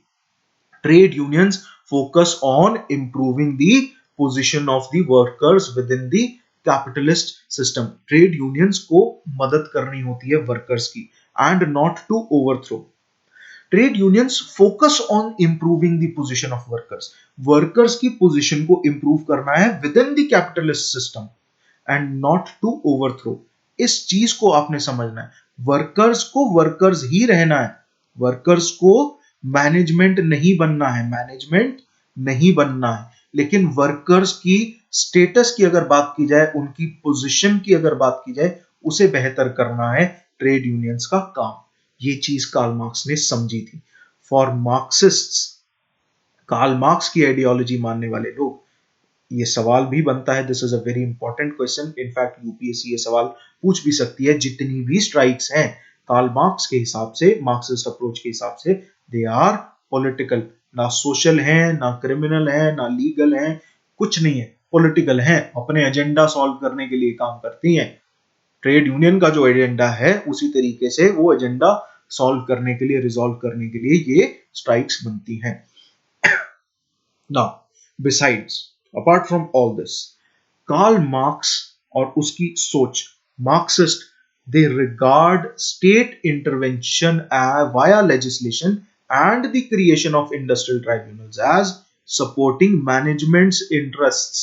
trade unions focus on improving the position of the workers within the capitalist system. Trade unions को मदद करनी होती है वर्कर्स की, and not to overthrow. Trade unions focus on improving the position of workers, workers की position को improve करना है within the capitalist system, and not to overthrow. इस चीज को आपने समझना है, वर्कर्स को वर्कर्स ही रहना है, वर्कर्स को मैनेजमेंट नहीं बनना है, मैनेजमेंट नहीं बनना है। लेकिन वर्कर्स की स्टेटस की अगर बात की जाए, उनकी पोजीशन की अगर बात की जाए, उसे बेहतर करना है ट्रेड यूनियंस का काम। ये चीज कार्ल मार्क्स ने समझी थी। फॉर मार्क्सिस्ट्स, कार्ल मार्क्स की आइडियोलॉजी मानने वाले लोग, ये सवाल भी बनता है, this is a very important question, in fact UPSC ये सवाल पूछ भी सकती है, जितनी भी स्ट्राइक्स हैं कार्ल मार्क्स के हिसाब से, मार्क्सिस्ट अप्रोच के हिसाब से, दे आर पॉलिटिकल, ना सोशल है, ना क्रिमिनल है, ना लीगल है, कुछ नहीं है, पॉलिटिकल है, अपने एजेंडा सॉल्व करने के लिए काम करती हैं। ट्रेड यूनियन का जो एजेंडा है उसी तरीके से वो एजेंडा सॉल्व करने के लिए, रिजॉल्व करने के लिए ये स्ट्राइक्स बनती हैं। Now, besides, apart from all this, Karl Marx और उसकी सोच, Marxist, they regard state intervention via legislation and the creation of industrial tribunals as supporting management's interests.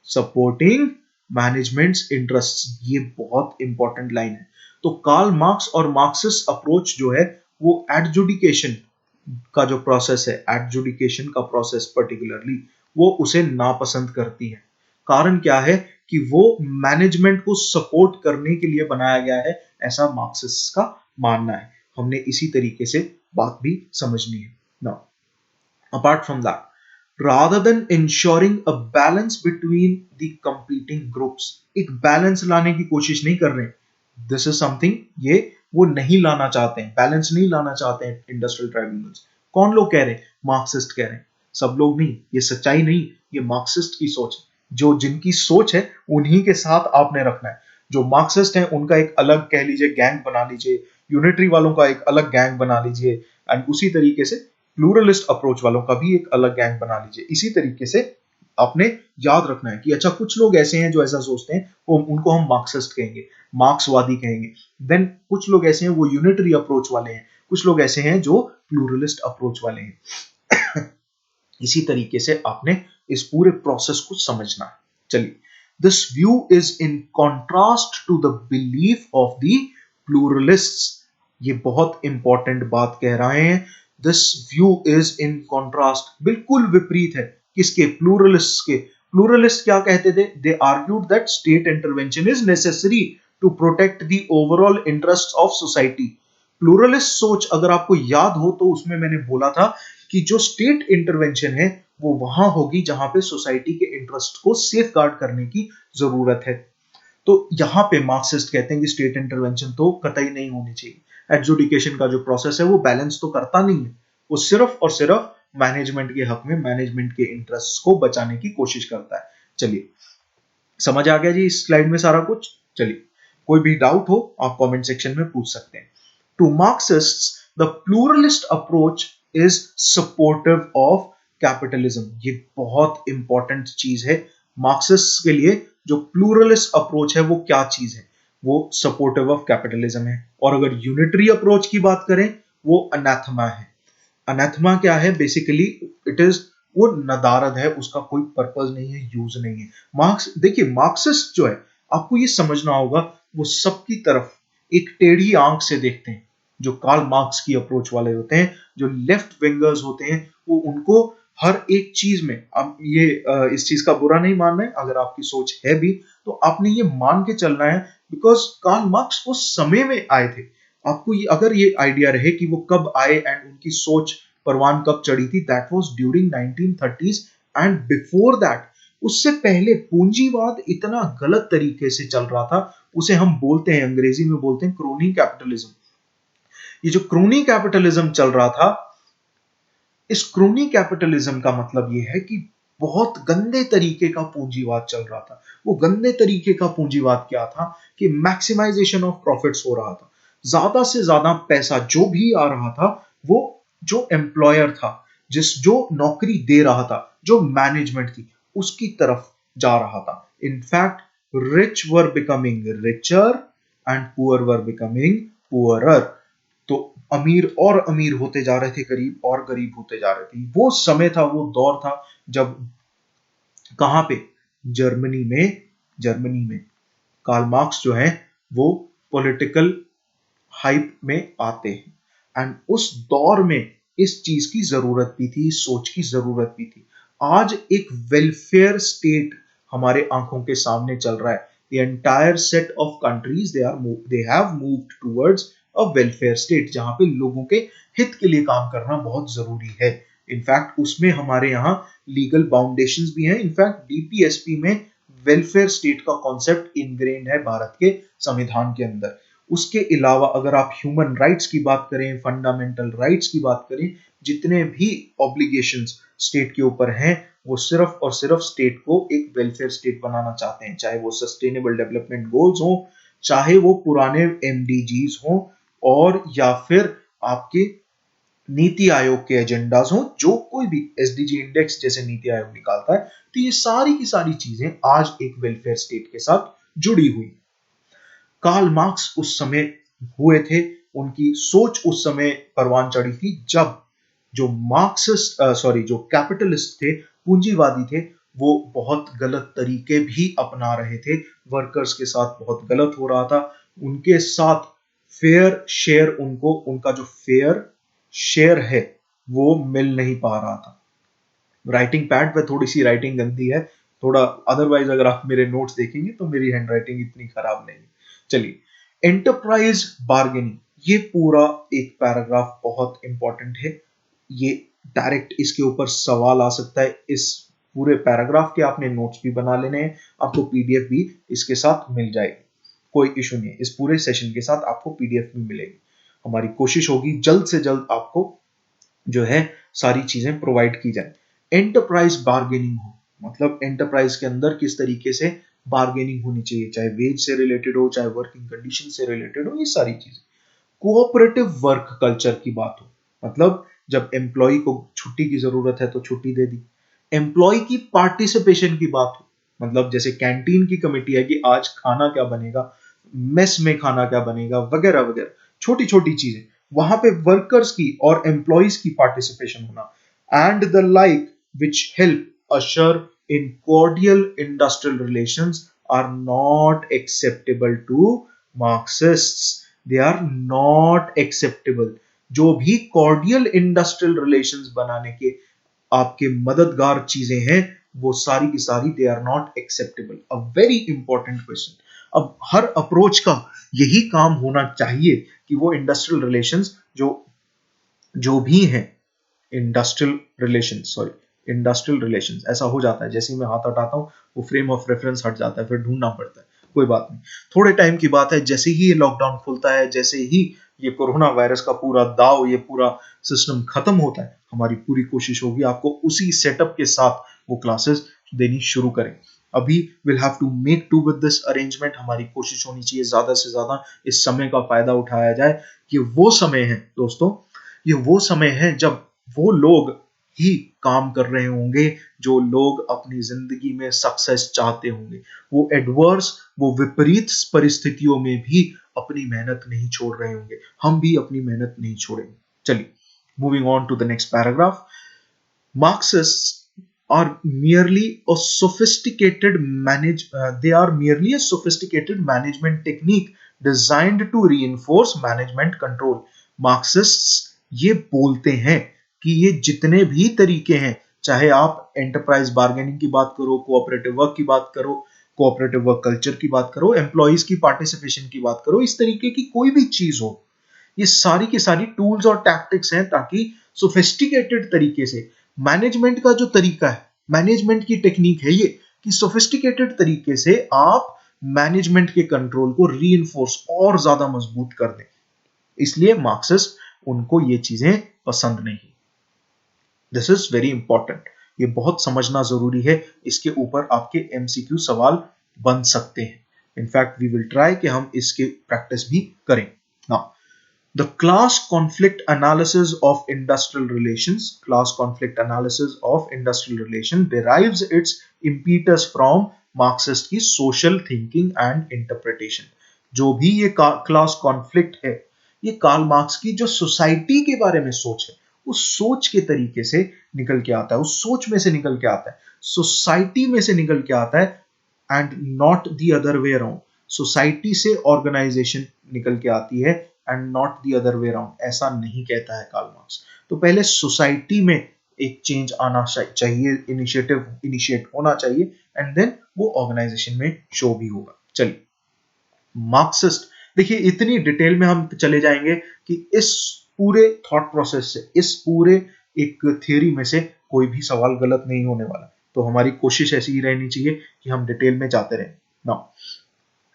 Supporting management's interests, ये बहुत इंपॉर्टेंट लाइन है। तो Karl Marx और Marxist approach जो है वो एडजुडिकेशन का जो प्रोसेस है, एडजुडिकेशन का प्रोसेस पर्टिकुलरली, वो उसे नापसंद करती है। कारण क्या है कि वो मैनेजमेंट को सपोर्ट करने के लिए बनाया गया है, ऐसा मार्क्सिस्ट का मानना है। हमने इसी तरीके से बात भी समझनी है। Now apart from that, rather than ensuring a balance between the competing groups। एक बैलेंस लाने की कोशिश नहीं कर रहे। दिस इज समथिंग, ये वो नहीं लाना चाहते हैं, बैलेंस नहीं लाना चाहते हैं इंडस्ट्रियल ट्राइब्यूनल्स। कौन लोग कह रहे हैं? मार्क्सिस्ट कह रहे हैं, सब लोग नहीं, ये सच्चाई नहीं, ये मार्क्सिस्ट की सोच है। जो जिनकी सोच है उन्हीं के साथ आपने रखना है। जो मार्क्सिस्ट हैं उनका एक अलग कह लीजिए गैंग बना लीजिए, यूनिटरी वालों का एक अलग गैंग बना लीजिए, एंड उसी तरीके से प्लूरलिस्ट अप्रोच वालों का भी एक अलग गैंग बना लीजिए। इसी तरीके से आपने याद रखना है कि अच्छा कुछ लोग ऐसे हैं जो ऐसा सोचते हैं, वो उनको हम मार्क्सिस्ट कहेंगे, मार्क्सवादी कहेंगे। देन कुछ लोग ऐसे हैं वो यूनिटरी अप्रोच वाले हैं, कुछ लोग ऐसे हैं जो प्लूरलिस्ट अप्रोच वाले हैं। इसी तरीके से आपने इस पूरे प्रोसेस को समझना है। चलिए, this view is in contrast to the belief of the pluralists. ये बहुत इंपॉर्टेंट बात कह रहे हैं। This view is in contrast, बिल्कुल विपरीत है किसके? प्लूरलिस्ट के। प्लूरलिस्ट क्या कहते थे? They argued that state intervention is necessary to protect the overall interests of society. Pluralist सोच अगर आपको याद हो तो उसमें मैंने बोला था कि जो स्टेट इंटरवेंशन है वो वहां होगी जहां पे सोसाइटी के इंटरेस्ट को सेफ गार्ड करने की जरूरत है। तो यहां पे मार्क्सिस्ट कहते हैं कि स्टेट इंटरवेंशन तो कतई नहीं होनी चाहिए। एडजुडिकेशन का जो प्रोसेस है वो बैलेंस तो करता नहीं है, वो सिर्फ और सिर्फ मैनेजमेंट के हक में, मैनेजमेंट के इंटरेस्ट को बचाने की कोशिश करता है। चलिए, समझ आ गया जी इस स्लाइड में सारा कुछ? चलिए, कोई भी डाउट हो आप कमेंट सेक्शन में पूछ सकते हैं। To Marxists the pluralist approach is supportive of capitalism. ये बहुत इंपॉर्टेंट चीज है मार्क्सिस्ट के लिए। जो प्लूरलिस्ट अप्रोच है वो क्या चीज है? वो सपोर्टिव ऑफ कैपिटलिज्म है। और अगर यूनिटरी अप्रोच की बात करें वो अनाथमा है। अनाथमा क्या है? बेसिकली इट इज, वो नदारद है, उसका कोई पर्पस नहीं है, यूज नहीं है। मार्क्स, देखिए मार्क्सिस्ट जो है, आपको ये समझना होगा, वो सबकी तरफ एक टेढ़ी आंख से देखते हैं। जो कार्ल मार्क्स की अप्रोच वाले होते हैं, जो लेफ्ट विंगर्स होते हैं, वो उनको हर एक चीज में, अब ये इस चीज का बुरा नहीं मानना है, अगर आपकी सोच है भी तो आपने ये मान के चलना है, बिकॉज कार्ल मार्क्स उस समय में आए थे। आपको ये अगर ये आइडिया रहे कि वो कब आए एंड उनकी सोच परवान कब चढ़ी थी, that was during 1930s and before that, उससे पहले पूंजीवाद इतना गलत तरीके से चल रहा था, उसे हम बोलते हैं, अंग्रेजी में बोलते हैं क्रोनी कैपिटलिज्म। ये जो क्रोनी कैपिटलिज्म चल रहा था, इस क्रोनी कैपिटलिज्म का मतलब ये है कि बहुत गंदे तरीके का पूंजीवाद चल रहा था। वो गंदे तरीके का पूंजीवाद क्या था कि मैक्सिमाइजेशन ऑफ प्रॉफिट्स हो रहा था। ज्यादा से ज्यादा पैसा जो भी आ रहा था, वो जो एम्प्लॉयर था, जो नौकरी दे रहा था, जो मैनेजमेंट थी, उसकी तरफ जा रहा था। In fact rich were becoming richer and poor were becoming poorer. तो अमीर और अमीर होते जा रहे थे, गरीब और गरीब होते जा रहे थे। वो समय था, वो दौर था जब, कहां पे? जर्मनी में कार्ल मार्क्स जो है वो पॉलिटिकल हाइप में आते हैं। एंड उस दौर में इस चीज की जरूरत भी थी, सोच की जरूरत भी थी। आज एक वेलफेयर स्टेट हमारे आंखों के सामने चल रहा है। the entire set of countries, they have moved towards a welfare state, जहां पे लोगों के हित के लिए काम करना बहुत जरूरी है। इनफैक्ट उसमें हमारे यहाँ लीगल बाउंडेशंस भी हैं। इनफैक्ट डीपीएसपी में वेलफेयर स्टेट का कॉन्सेप्ट इनग्रेन्ड है भारत के संविधान के अंदर। उसके अलावा अगर आप ह्यूमन राइट्स की बात करें, फंडामेंटल राइट्स की बात करें, जितने भी ऑब्लिगेशंस स्टेट के ऊपर हैं, वो सिर्फ और सिर्फ स्टेट को एक वेलफेयर स्टेट बनाना चाहते हैं। चाहे वो सस्टेनेबल डेवलपमेंट गोल्स हो, चाहे वो पुराने एमडीजीज हो, और या फिर आपके नीति आयोग के एजेंडाज हो, जो कोई भी एसडीजी इंडेक्स जैसे नीति आयोग निकालता है। तो ये सारी की सारी चीजें आज एक वेलफेयर स्टेट के साथ जुड़ी हुई। कार्ल मार्क्स उस समय हुए थे, उनकी सोच उस समय परवान चढ़ी थी, जब जो मार्क्सिस्ट जो कैपिटलिस्ट थे, पूंजीवादी थे, वो बहुत गलत तरीके भी अपना रहे थे। वर्कर्स के साथ बहुत गलत हो रहा था, उनके साथ फेयर शेयर, उनको उनका जो फेयर शेयर है वो मिल नहीं पा रहा था। राइटिंग पैड पे थोड़ी सी राइटिंग गंदी है, थोड़ा, अदरवाइज अगर आप मेरे नोट्स देखेंगे तो मेरी हैंडराइटिंग इतनी खराब नहीं है। चलिए, एंटरप्राइज बार्गेनिंग, ये पूरा एक पैराग्राफ बहुत इंपॉर्टेंट है। ये डायरेक्ट इसके ऊपर सवाल आ सकता है। इस पूरे पैराग्राफ के आपने नोट्स भी बना लेने हैं, आपको पीडीएफ भी इसके साथ मिल जाएगी, कोई इशू नहीं है। इस पूरे सेशन के साथ आपको पीडीएफ भी मिलेगी। हमारी कोशिश होगी जल्द से जल्द आपको जो है सारी चीजें प्रोवाइड की जाए। एंटरप्राइज बार्गेनिंग हो, मतलब एंटरप्राइज के अंदर किस तरीके से बार्गेनिंग होनी चाहिए, चाहे वेज से रिलेटेड हो, चाहे वर्किंग कंडीशन से रिलेटेड हो, ये सारी चीजें। कोऑपरेटिव वर्क कल्चर की बात हो, मतलब जब एम्प्लॉय को छुट्टी की जरूरत है तो छुट्टी दे दी। एम्प्लॉय की पार्टिसिपेशन की बात हो, मतलब जैसे कैंटीन की कमेटी है कि आज खाना क्या बनेगा, मेस में खाना क्या बनेगा, वगैरह वगैरह, छोटी छोटी चीजें, वहां पे वर्कर्स की और एम्प्लॉयज की पार्टिसिपेशन होना and the like which help usher in cordial industrial relations are not acceptable to Marxists. They are not acceptable. जो भी cordial industrial relations बनाने के आपके मददगार चीजें हैं, वो सारी की सारी they are not acceptable. A very important question. अब हर अप्रोच का यही काम होना चाहिए कि वो इंडस्ट्रियल रिलेशंस जो जो भी हैं, industrial relations, sorry industrial relations, ऐसा हो जाता है जैसे ही मैं हाथ हटाता हूं वो फ्रेम ऑफ रेफरेंस हट जाता है, फिर ढूंढना पड़ता है, कोई बात नहीं। थोड़े टाइम की बात है, जैसे ही ये लॉकडाउन खुलता है, जैसे ही ये कोरोना वायरस का पूरा दाव, ये पूरा सिस्टम खत्म होता है, हमारी पूरी कोशिश होगी आपको उसी सेटअप के साथ वो क्लासेस देनी शुरू करें। अभी will have to make do with this arrangement. हमारी कोशिश होनी चाहिए ज्यादा से ज्यादा इस समय का फायदा उठाया जाए। ये वो समय है दोस्तों, ये वो समय है जब वो लोग ही काम कर रहे होंगे जो लोग अपनी जिंदगी में सक्सेस चाहते होंगे। वो एडवर्स, वो विपरीत परिस्थितियों में भी अपनी मेहनत नहीं छोड़ रहे होंगे। हम भी अपनी मेहनत नहीं छोड़ेंगे। चलिए, moving on to the next paragraph. Marxists are merely a they are merely a sophisticated management technique designed to reinforce management control. Marxists ये बोलते हैं कि ये जितने भी तरीके हैं, चाहे आप एंटरप्राइज बार्गेनिंग की बात करो, कोऑपरेटिव वर्क की बात करो, कोऑपरेटिव वर्क कल्चर की बात करो, एम्प्लॉयज की पार्टिसिपेशन की बात करो, इस तरीके की कोई भी चीज हो, ये सारी की सारी टूल्स और टैक्टिक्स हैं ताकि सोफिस्टिकेटेड तरीके से मैनेजमेंट का जो तरीका है, मैनेजमेंट की टेक्निक है ये, कि सोफिस्टिकेटेड तरीके से आप मैनेजमेंट के कंट्रोल को रीइंफोर्स और ज्यादा मजबूत कर दें। इसलिए मार्क्सिस्ट उनको ये चीजें पसंद नहीं। दिस इज वेरी इंपॉर्टेंट, ये बहुत समझना जरूरी है। इसके ऊपर आपके एमसीक्यू सवाल बन सकते हैं। इनफैक्ट वी विल ट्राई कि हम इसके प्रैक्टिस भी करें। Now the class conflict analysis of industrial relation derives its impetus from Marxist की social thinking and interpretation। जो भी ये क्लास कॉन्फ्लिक्ट है, ये कार्ल मार्क्स की जो सोसाइटी के बारे में सोच है, उस सोच के तरीके से निकल के आता है, उस सोच में से निकल के आता है, सोसाइटी में से निकल के आता है, and not the other way around. Society से ऑर्गेनाइजेशन निकल के आती है and not the other way around, ऐसा नहीं कहता है कार्ल मार्क्स। तो पहले सोसाइटी में एक चेंज आना चाहिए, इनिशिएटिव इनिशिएट होना चाहिए, एंड देन वो ऑर्गेनाइजेशन में शो भी होगा। चलिए, मार्क्सिस्ट, देखिए इतनी डिटेल में हम चले जाएंगे कि इस पूरे थॉट प्रोसेस से, इस पूरे एक थियरी में से कोई भी सवाल गलत नहीं होने वाला। तो हमारी कोशिश ऐसी ही रहनी चाहिए कि हम डिटेल में जाते रहें। Now,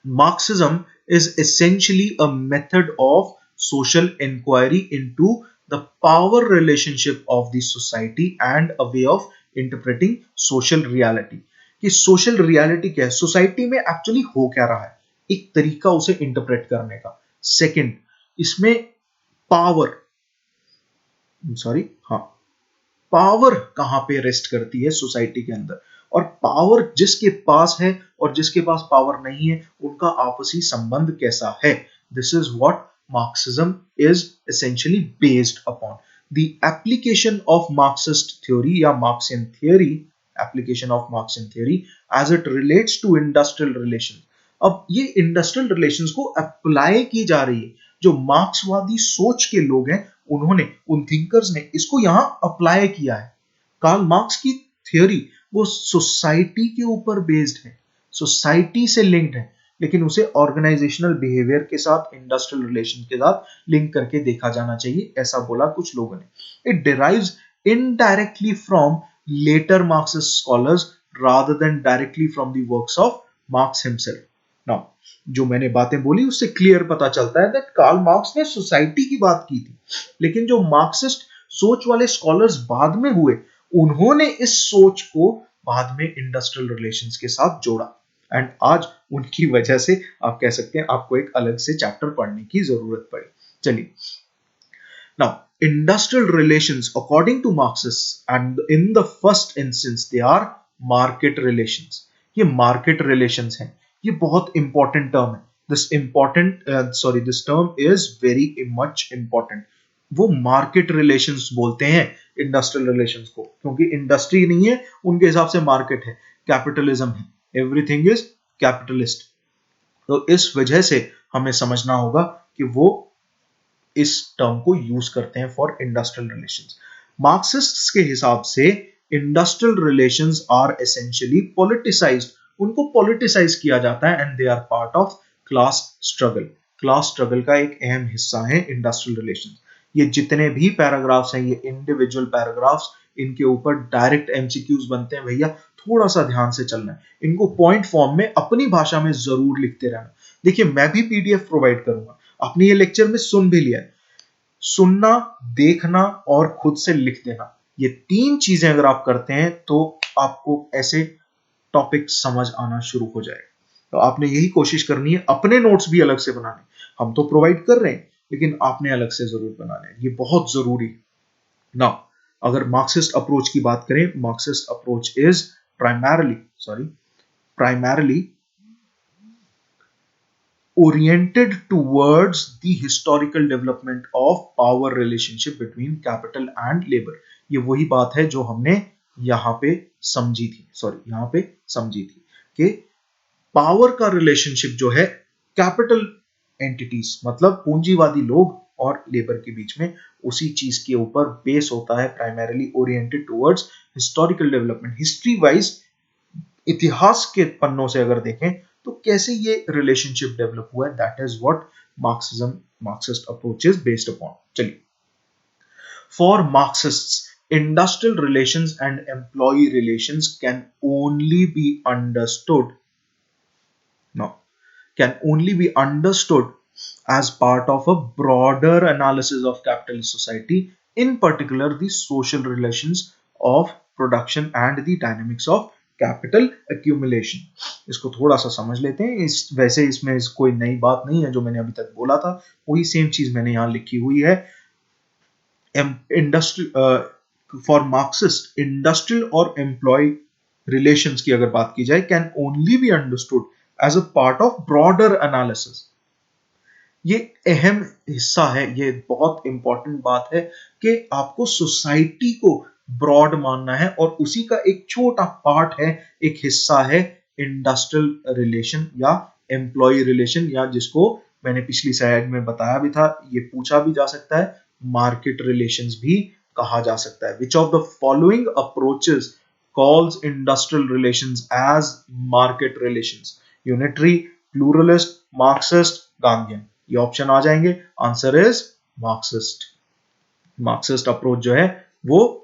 Marxism is essentially a method of social inquiry into the power relationship of the society and a way of interpreting social reality। कि social reality क्या है, सोसाइटी में एक्चुअली हो क्या रहा है, एक तरीका उसे इंटरप्रेट करने का। सेकंड, इसमें पावर, सॉरी हाँ, पावर कहां पे रेस्ट करती है सोसाइटी के अंदर, और पावर जिसके पास है और जिसके पास पावर नहीं है, उनका आपसी संबंध कैसा है। This is what Marxism is essentially based upon. The application of Marxist theory या Marxian theory, application of Marxian theory as it relates to industrial relation. अब ये इंडस्ट्रियल रिलेशंस को अप्लाई की जा रही है। जो मार्क्सवादी सोच के लोग हैं, उन्होंने, उन थिंकर्स ने इसको यहां अप्लाई किया है। कार्ल मार्क्स की थ्योरी वो सोसाइटी के ऊपर बेस्ड है, सोसाइटी से लिंक्ड है, लेकिन उसे ऑर्गेनाइजेशनल बिहेवियर के साथ, इंडस्ट्रियल रिलेशन के साथ लिंक करके देखा जाना चाहिए, ऐसा बोला कुछ लोगों ने। It derives indirectly from later Marxist scholars rather than directly from the works of Marx himself. Now, जो मैंने बातें बोली उससे क्लियर पता चलता है दैट कार्ल मार्क्स ने सोसाइटी की बात की थी, लेकिन जो मार्क्सिस्ट सोच वाले स्कॉलर्स बाद में हुए, उन्होंने इस सोच को बाद में इंडस्ट्रियल रिलेशंस के साथ जोड़ा, एंड आज उनकी वजह से आप कह सकते हैं आपको एक अलग से चैप्टर पढ़ने की जरूरत पड़ी। चलिए, now industrial relations according to Marxists, and in the first instance they are market relations. ये market relations हैं, ये बहुत important term है, this term is very much important. वो मार्केट रिलेशंस बोलते हैं इंडस्ट्रियल रिलेशंस को, क्योंकि इंडस्ट्री नहीं है उनके हिसाब से, मार्केट है, कैपिटलिज्म है, एवरीथिंग इज कैपिटलिस्ट। तो इस वजह से हमें समझना होगा कि वो इस टर्म को यूज करते हैं फॉर इंडस्ट्रियल रिलेशंस। मार्क्सिस्ट्स के हिसाब से industrial relations are essentially politicised, उनको पॉलिटिसाइज किया जाता है, and they are part of class struggle. Class struggle का एक अहम हिस्सा है इंडस्ट्रियल रिलेशंस। ये जितने भी पैराग्राफ्स हैं, ये इंडिविजुअल पैराग्राफ्स, इनके ऊपर डायरेक्ट एमसीक्यूज बनते हैं भैया, थोड़ा सा ध्यान से चलना है, इनको पॉइंट फॉर्म में अपनी भाषा में जरूर लिखते रहना। देखिए, मैं भी पीडीएफ प्रोवाइड करूंगा, आपने ये लेक्चर में सुन भी लिया है, सुनना, देखना और खुद से लिख देना, ये तीन चीजें अगर आप करते हैं तो आपको ऐसे टॉपिक समझ आना शुरू हो जाएगा। तो आपने यही कोशिश करनी है, अपने नोट्स भी अलग से बनाने, हम तो प्रोवाइड कर रहे हैं लेकिन आपने अलग से जरूर बनाने हैं, ये बहुत जरूरी है ना। अगर मार्क्सिस्ट अप्रोच की बात करें, Marxist approach is primarily oriented towards the historical development of power relationship between capital and labor। ये वही बात है जो हमने यहाँ पे समझी थी कि पावर का रिलेशनशिप जो है कैपिटल एंटिटीज मतलब पूंजीवादी लोग और लेबर के बीच में, उसी चीज के ऊपर बेस होता है, primarily oriented towards historical development. History wise, इतिहास के पन्नों से अगर देखें तो कैसे ये रिलेशनशिप डेवलप हुआ है, that is what Marxist approach is based upon. चलिए, for मार्क्सिस्ट्स industrial relations and employee relations can only be understood as part of a broader analysis of capitalist society, in particular the social relations of production and the dynamics of capital accumulation. इसको थोड़ा सा समझ लेते हैं। वैसे इसमें कोई नई बात नहीं है, जो मैंने अभी तक बोला था वही सेम चीज मैंने यहां लिखी हुई है। फॉर मार्क्सिस्ट, इंडस्ट्रियल और एम्प्लॉय रिलेशंस की अगर बात की जाए, can only be understood as a part of broader analysis. ये अहम हिस्सा है, ये बहुत इंपॉर्टेंट बात है कि आपको सोसाइटी को ब्रॉड मानना है और उसी का एक छोटा पार्ट है, एक हिस्सा है इंडस्ट्रियल रिलेशन या एम्प्लॉय रिलेशन, या जिसको मैंने पिछली स्लाइड में बताया भी था, ये पूछा भी जा सकता है, मार्केट रिलेशंस भी कहा जा सकता है। Which of the following approaches calls industrial relations as market relations? Unitary, pluralist, Marxist, Gandhian. ये ऑप्शन आ जाएंगे। Answer is Marxist. Marxist approach जो है वो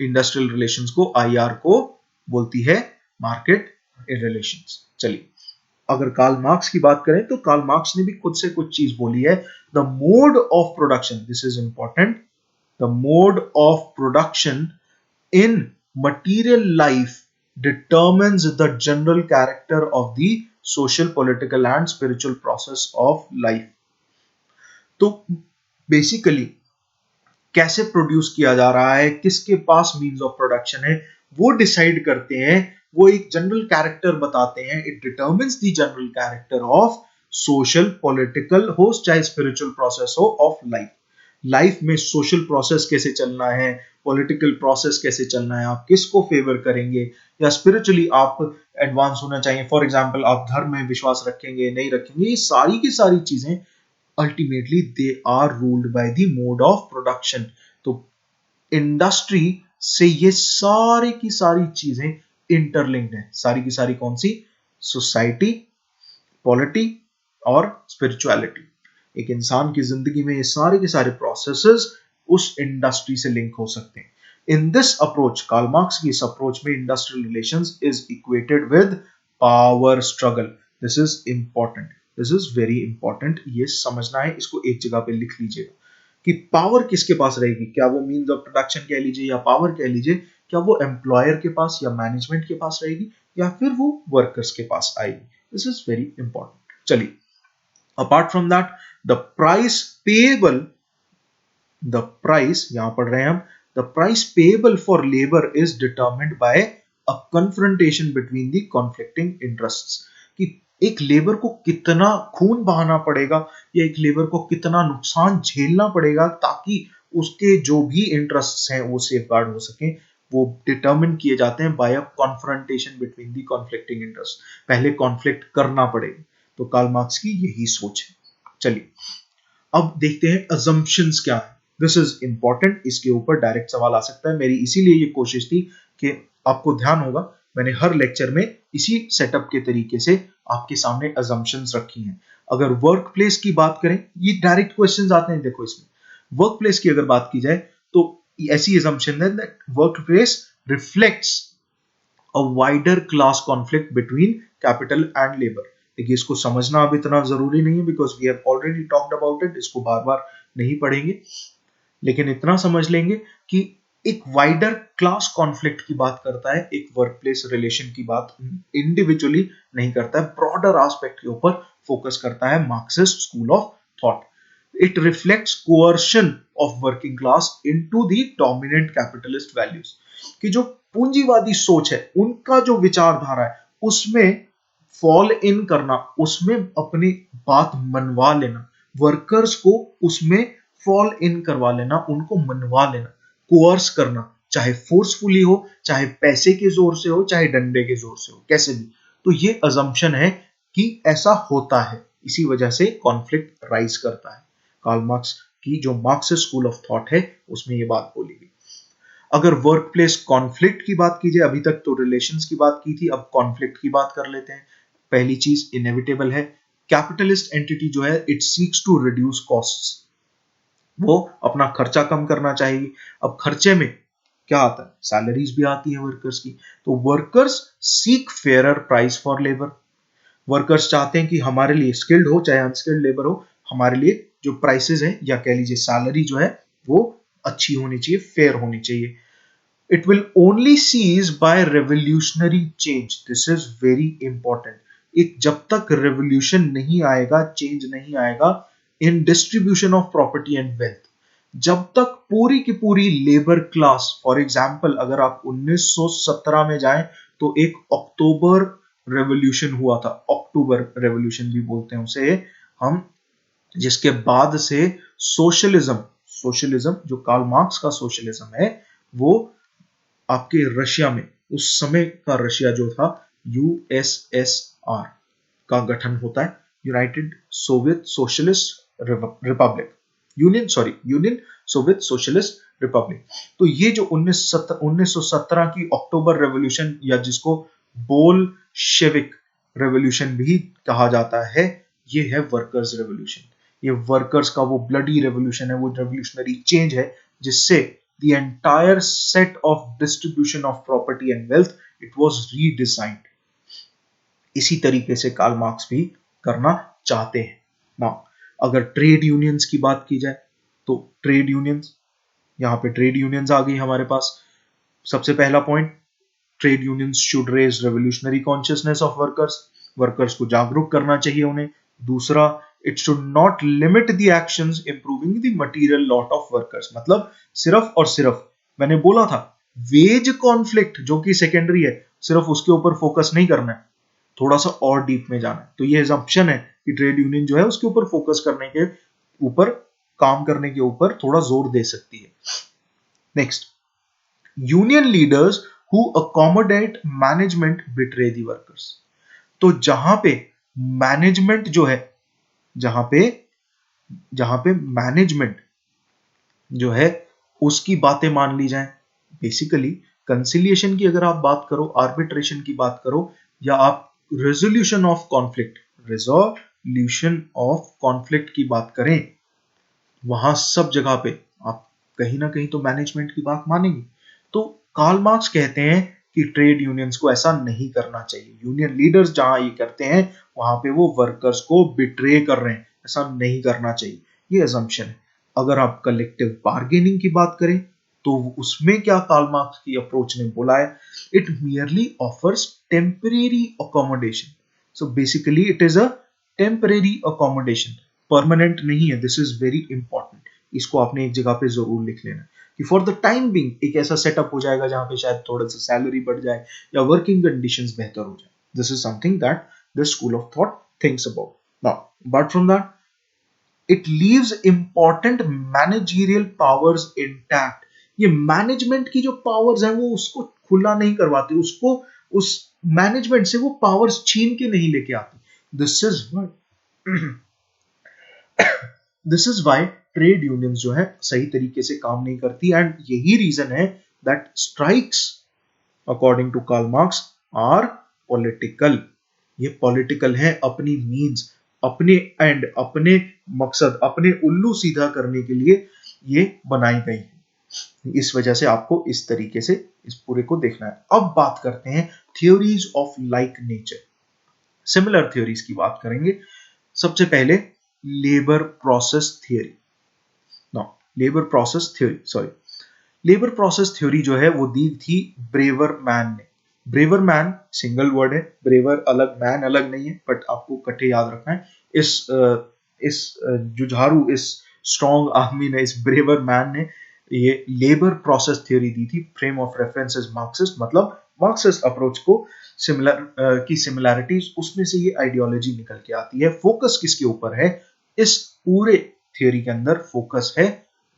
इंडस्ट्रियल रिलेशंस को, आईआर को बोलती है मार्केट रिलेशंस। चलिए, अगर कार्ल मार्क्स की बात करें तो कार्ल मार्क्स ने भी खुद से कुछ चीज बोली है। The mode of production, this is important, the mode of production in material life determines the general character of the social, political and spiritual process of life। तो बेसिकली कैसे प्रोड्यूस किया जा रहा है, किसके पास मीन्स ऑफ प्रोडक्शन है, वो decide करते हैं, वो एक जनरल कैरेक्टर बताते हैं। It determines the general character of social, political हो चाहे स्पिरिचुअल प्रोसेस हो ऑफ लाइफ। लाइफ में सोशल प्रोसेस कैसे चलना है, पॉलिटिकल प्रोसेस कैसे चलना है, आप किसको फेवर करेंगे, या स्पिरिचुअली आप एडवांस होना चाहिए, फॉर एग्जांपल आप धर्म में विश्वास रखेंगे नहीं रखेंगे, ये सारी की सारी चीजें ultimately they are ruled by the mode of production. तो इंडस्ट्री से ये सारी की सारी चीजें इंटरलिंक्ड है, सारी की सारी कौन सी, सोसाइटी, पॉलिटी और स्पिरिचुअलिटी। एक इंसान की जिंदगी में ये सारे के सारे प्रोसेसेस उस इंडस्ट्री से लिंक हो सकते हैं। In this approach, Karl Marx की इस अप्रोच में industrial relations is equated with power struggle. This is important, this is very important, ये समझना है, इसको एक जगह पे लिख लीजिएगा कि पावर किसके पास रहेगी, क्या वो मीन्स ऑफ प्रोडक्शन कह लीजिए या पावर कह लीजिए, क्या वो एम्प्लॉयर के पास या मैनेजमेंट के पास रहेगी या फिर वो वर्कर्स के पास आएगी। This is very important. चलिए, apart from that, the price payable, the price यहां पढ़ रहे हैं हम, the price payable for labour is determined by a confrontation between the conflicting interests, कि एक लेबर को कितना खून बहाना पड़ेगा या एक लेबर को कितना नुकसान झेलना पड़ेगा ताकि उसके जो भी इंटरेस्ट्स हैं वो सेफगार्ड हो सके, वो डिटरमिन किए जाते हैं by a confrontation between the conflicting interest. पहले कॉन्फ्लिक्ट करना पड़ेगा। तो कार्ल मार्क्स की यही सोच है। चलिए, अब देखते हैं अजम्पशंस क्या है। दिस इज इंपॉर्टेंट, इसके ऊपर डायरेक्ट सवाल आ सकता है। मेरी इसीलिए ये कोशिश थी कि आपको ध्यान होगा, मैंने हर लेक्चर में इसी सेटअप के तरीके से आपके सामने अजम्पशंस रखी हैं। अगर वर्क प्लेस की बात करें, ये डायरेक्ट क्वेश्चंस आते हैं। देखो, इसमें वर्क प्लेस की अगर बात की जाए तो ऐसी अजम्पशन है that workplace reflects a wider class conflict between capital and labour. देखिए, इसको समझना अब इतना जरूरी नहीं है because we have already talked about it, इसको बार बार नहीं पढ़ेंगे, लेकिन इतना समझ लेंगे कि एक वाइडर क्लास कॉन्फ्लिक्ट की बात करता है, एक वर्क प्लेस रिलेशन की बात इंडिविजुअली नहीं करता है, ब्रॉडर एस्पेक्ट के ऊपर फोकस करता है Marxist school of thought. It reflects coercion of working class into the dominant capitalist values, कि जो पूंजीवादी सोच है उनका जो विचारधारा है उसमें फॉल इन करना, उसमें अपनी बात मनवा लेना, वर्कर्स को उसमें फॉल इन करवा लेना, उनको मनवा लेना, कोर्स करना, चाहे फोर्सफुली हो, चाहे पैसे के जोर से हो, चाहे डंडे के जोर से हो, कैसे भी। तो ये अजम्पशन है कि ऐसा होता है, इसी वजह से कॉन्फ्लिक्ट राइज करता है। कार्ल मार्क्स की जो मार्क्सिस्ट स्कूल ऑफ थॉट है उसमें ये बात बोली गई। अगर वर्क प्लेस कॉन्फ्लिक्ट की बात कीजिए, अभी तक तो रिलेशंस की बात की थी, अब कॉन्फ्लिक्ट की बात कर लेते हैं। पहली चीज इनएविटेबल है, कैपिटलिस्ट एंटिटी जो है it seeks to reduce costs, वो अपना खर्चा कम करना चाहिए। अब खर्चे में क्या आता है, सैलरीज भी आती है वर्कर्स की, तो workers seek fairer price for labour. Workers चाहते हैं कि हमारे लिए स्किल्ड हो चाहे अनस्किल्ड लेबर हो, हमारे लिए जो प्राइसेस हैं या कह लीजिए सैलरी जो है वो अच्छी होनी चाहिए, फेयर होनी चाहिए। It will only cease by revolutionary change. This is very important. एक जब तक revolution नहीं आएगा, change नहीं आएगा in distribution of property and wealth, जब तक पूरी की पूरी लेबर क्लास, फॉर एग्जाम्पल अगर आप 1917 में जाएं तो एक अक्टूबर रेवोल्यूशन हुआ था, अक्टूबर रेवोल्यूशन भी बोलते हैं उसे हम, जिसके बाद से सोशलिज्म, सोशलिज्म जो कार्ल मार्क्स का सोशलिज्म है वो आपके रशिया में, उस समय का रशिया जो था यूएसएसआर का गठन होता है, United Soviet socialist Republic, union Soviet socialist Republic. तो ये जो 1917 की अक्टूबर रेवोल्यूशन या जिसको बोल्शेविक रेवोल्यूशन भी कहा जाता है, ये है वर्कर्स रेवोल्यूशन। ये वर्कर्स का वो ब्लडी रेवोल्यूशन है, वो रेवोल्यूशनरी चेंज है जिससे the entire set of distribution of property and wealth it was redesigned। इसी तरीके से कार्ल मार्क्स भी करना चाहते हैं ना। अगर ट्रेड यूनियंस की बात की जाए तो ट्रेड यूनियंस, यहां पे ट्रेड यूनियंस आ गई हमारे पास। सबसे पहला point, trade unions should raise revolutionary consciousness of workers, workers को जागरूक करना चाहिए उन्हें। दूसरा, it should not limit the actions improving the material lot of workers, मतलब सिर्फ और सिर्फ मैंने बोला था वेज कॉन्फ्लिक्ट जो कि सेकेंडरी है, सिर्फ उसके ऊपर फोकस नहीं करना है, थोड़ा सा और डीप में जाना है। तो ये assumption है कि ट्रेड यूनियन जो है उसके ऊपर फोकस करने के ऊपर, काम करने के ऊपर थोड़ा जोर दे सकती है। Next, union leaders who accommodate management betray the workers. तो जहां पे मैनेजमेंट जो है, जहां पे मैनेजमेंट जो है उसकी बातें मान ली जाए, बेसिकली कंसिलिएशन की अगर आप बात करो, आर्बिट्रेशन की बात करो, या आप resolution of conflict, resolution of conflict की बात करें, वहां सब जगह पे आप कहीं ना कहीं तो मैनेजमेंट की बात मानेंगे। कार्ल मार्क्स कहते हैं कि ट्रेड यूनियंस को ऐसा नहीं करना चाहिए। यूनियन लीडर्स जहां ये करते हैं वहां पे वो वर्कर्स को बिट्रे कर रहे हैं, ऐसा नहीं करना चाहिए। ये अजम्पशन है। अगर आप कलेक्टिव बार्गेनिंग की बात करें तो उसमें क्या कार्ल मार्क्स की अप्रोच ने बोला है, it merely offers temporary accommodation. So basically it is a temporary accommodation, permanent नहीं है। दिस इज वेरी इंपॉर्टेंट, इसको आपने एक जगह पे जरूर लिख लेना कि फॉर द टाइम बिंग एक ऐसा सेटअप हो जाएगा जहां पे शायद थोड़ा सा सैलरी बढ़ जाए या वर्किंग कंडीशंस बेहतर हो जाए। This is something that the school of thought thinks about. Now apart from that, it leaves important managerial powers intact. ये मैनेजमेंट की जो पावर्स है वो उसको खुला नहीं करवाते, उसको उस मैनेजमेंट से वो पावर्स छीन के नहीं लेके आती। This is why trade unions जो है सही तरीके से काम नहीं करती, एंड यही रीजन है that strikes according to Karl Marx are political. ये पॉलिटिकल है, अपनी मीन्स, अपने एंड, अपने मकसद, अपने उल्लू सीधा करने के लिए ये बनाई गई है। इस वजह से आपको इस तरीके से इस पूरे को देखना है। अब बात करते हैं theories of like nature, similar theories की बात करेंगे। सबसे पहले labour process theory, no labour process theory sorry labour process theory जो है वो दी थी ब्रेवर मैन ने। ब्रेवर मैन सिंगल वर्ड है, ब्रेवर अलग, मैन अलग नहीं है, बट आपको इकट्ठे याद रखना है। इस जुझारू, इस स्ट्रॉन्ग आर्मी ने, इस ब्रेवर मैन ने ये लेबर प्रोसेस थ्योरी दी थी। Frame of reference is Marxist, मतलब मार्क्सिस्ट अप्रोच को की सिमिलैरिटीज, उसमें से ये आइडियोलॉजी निकल के आती है। फोकस किसके ऊपर है इस पूरे थ्योरी के अंदर? फोकस है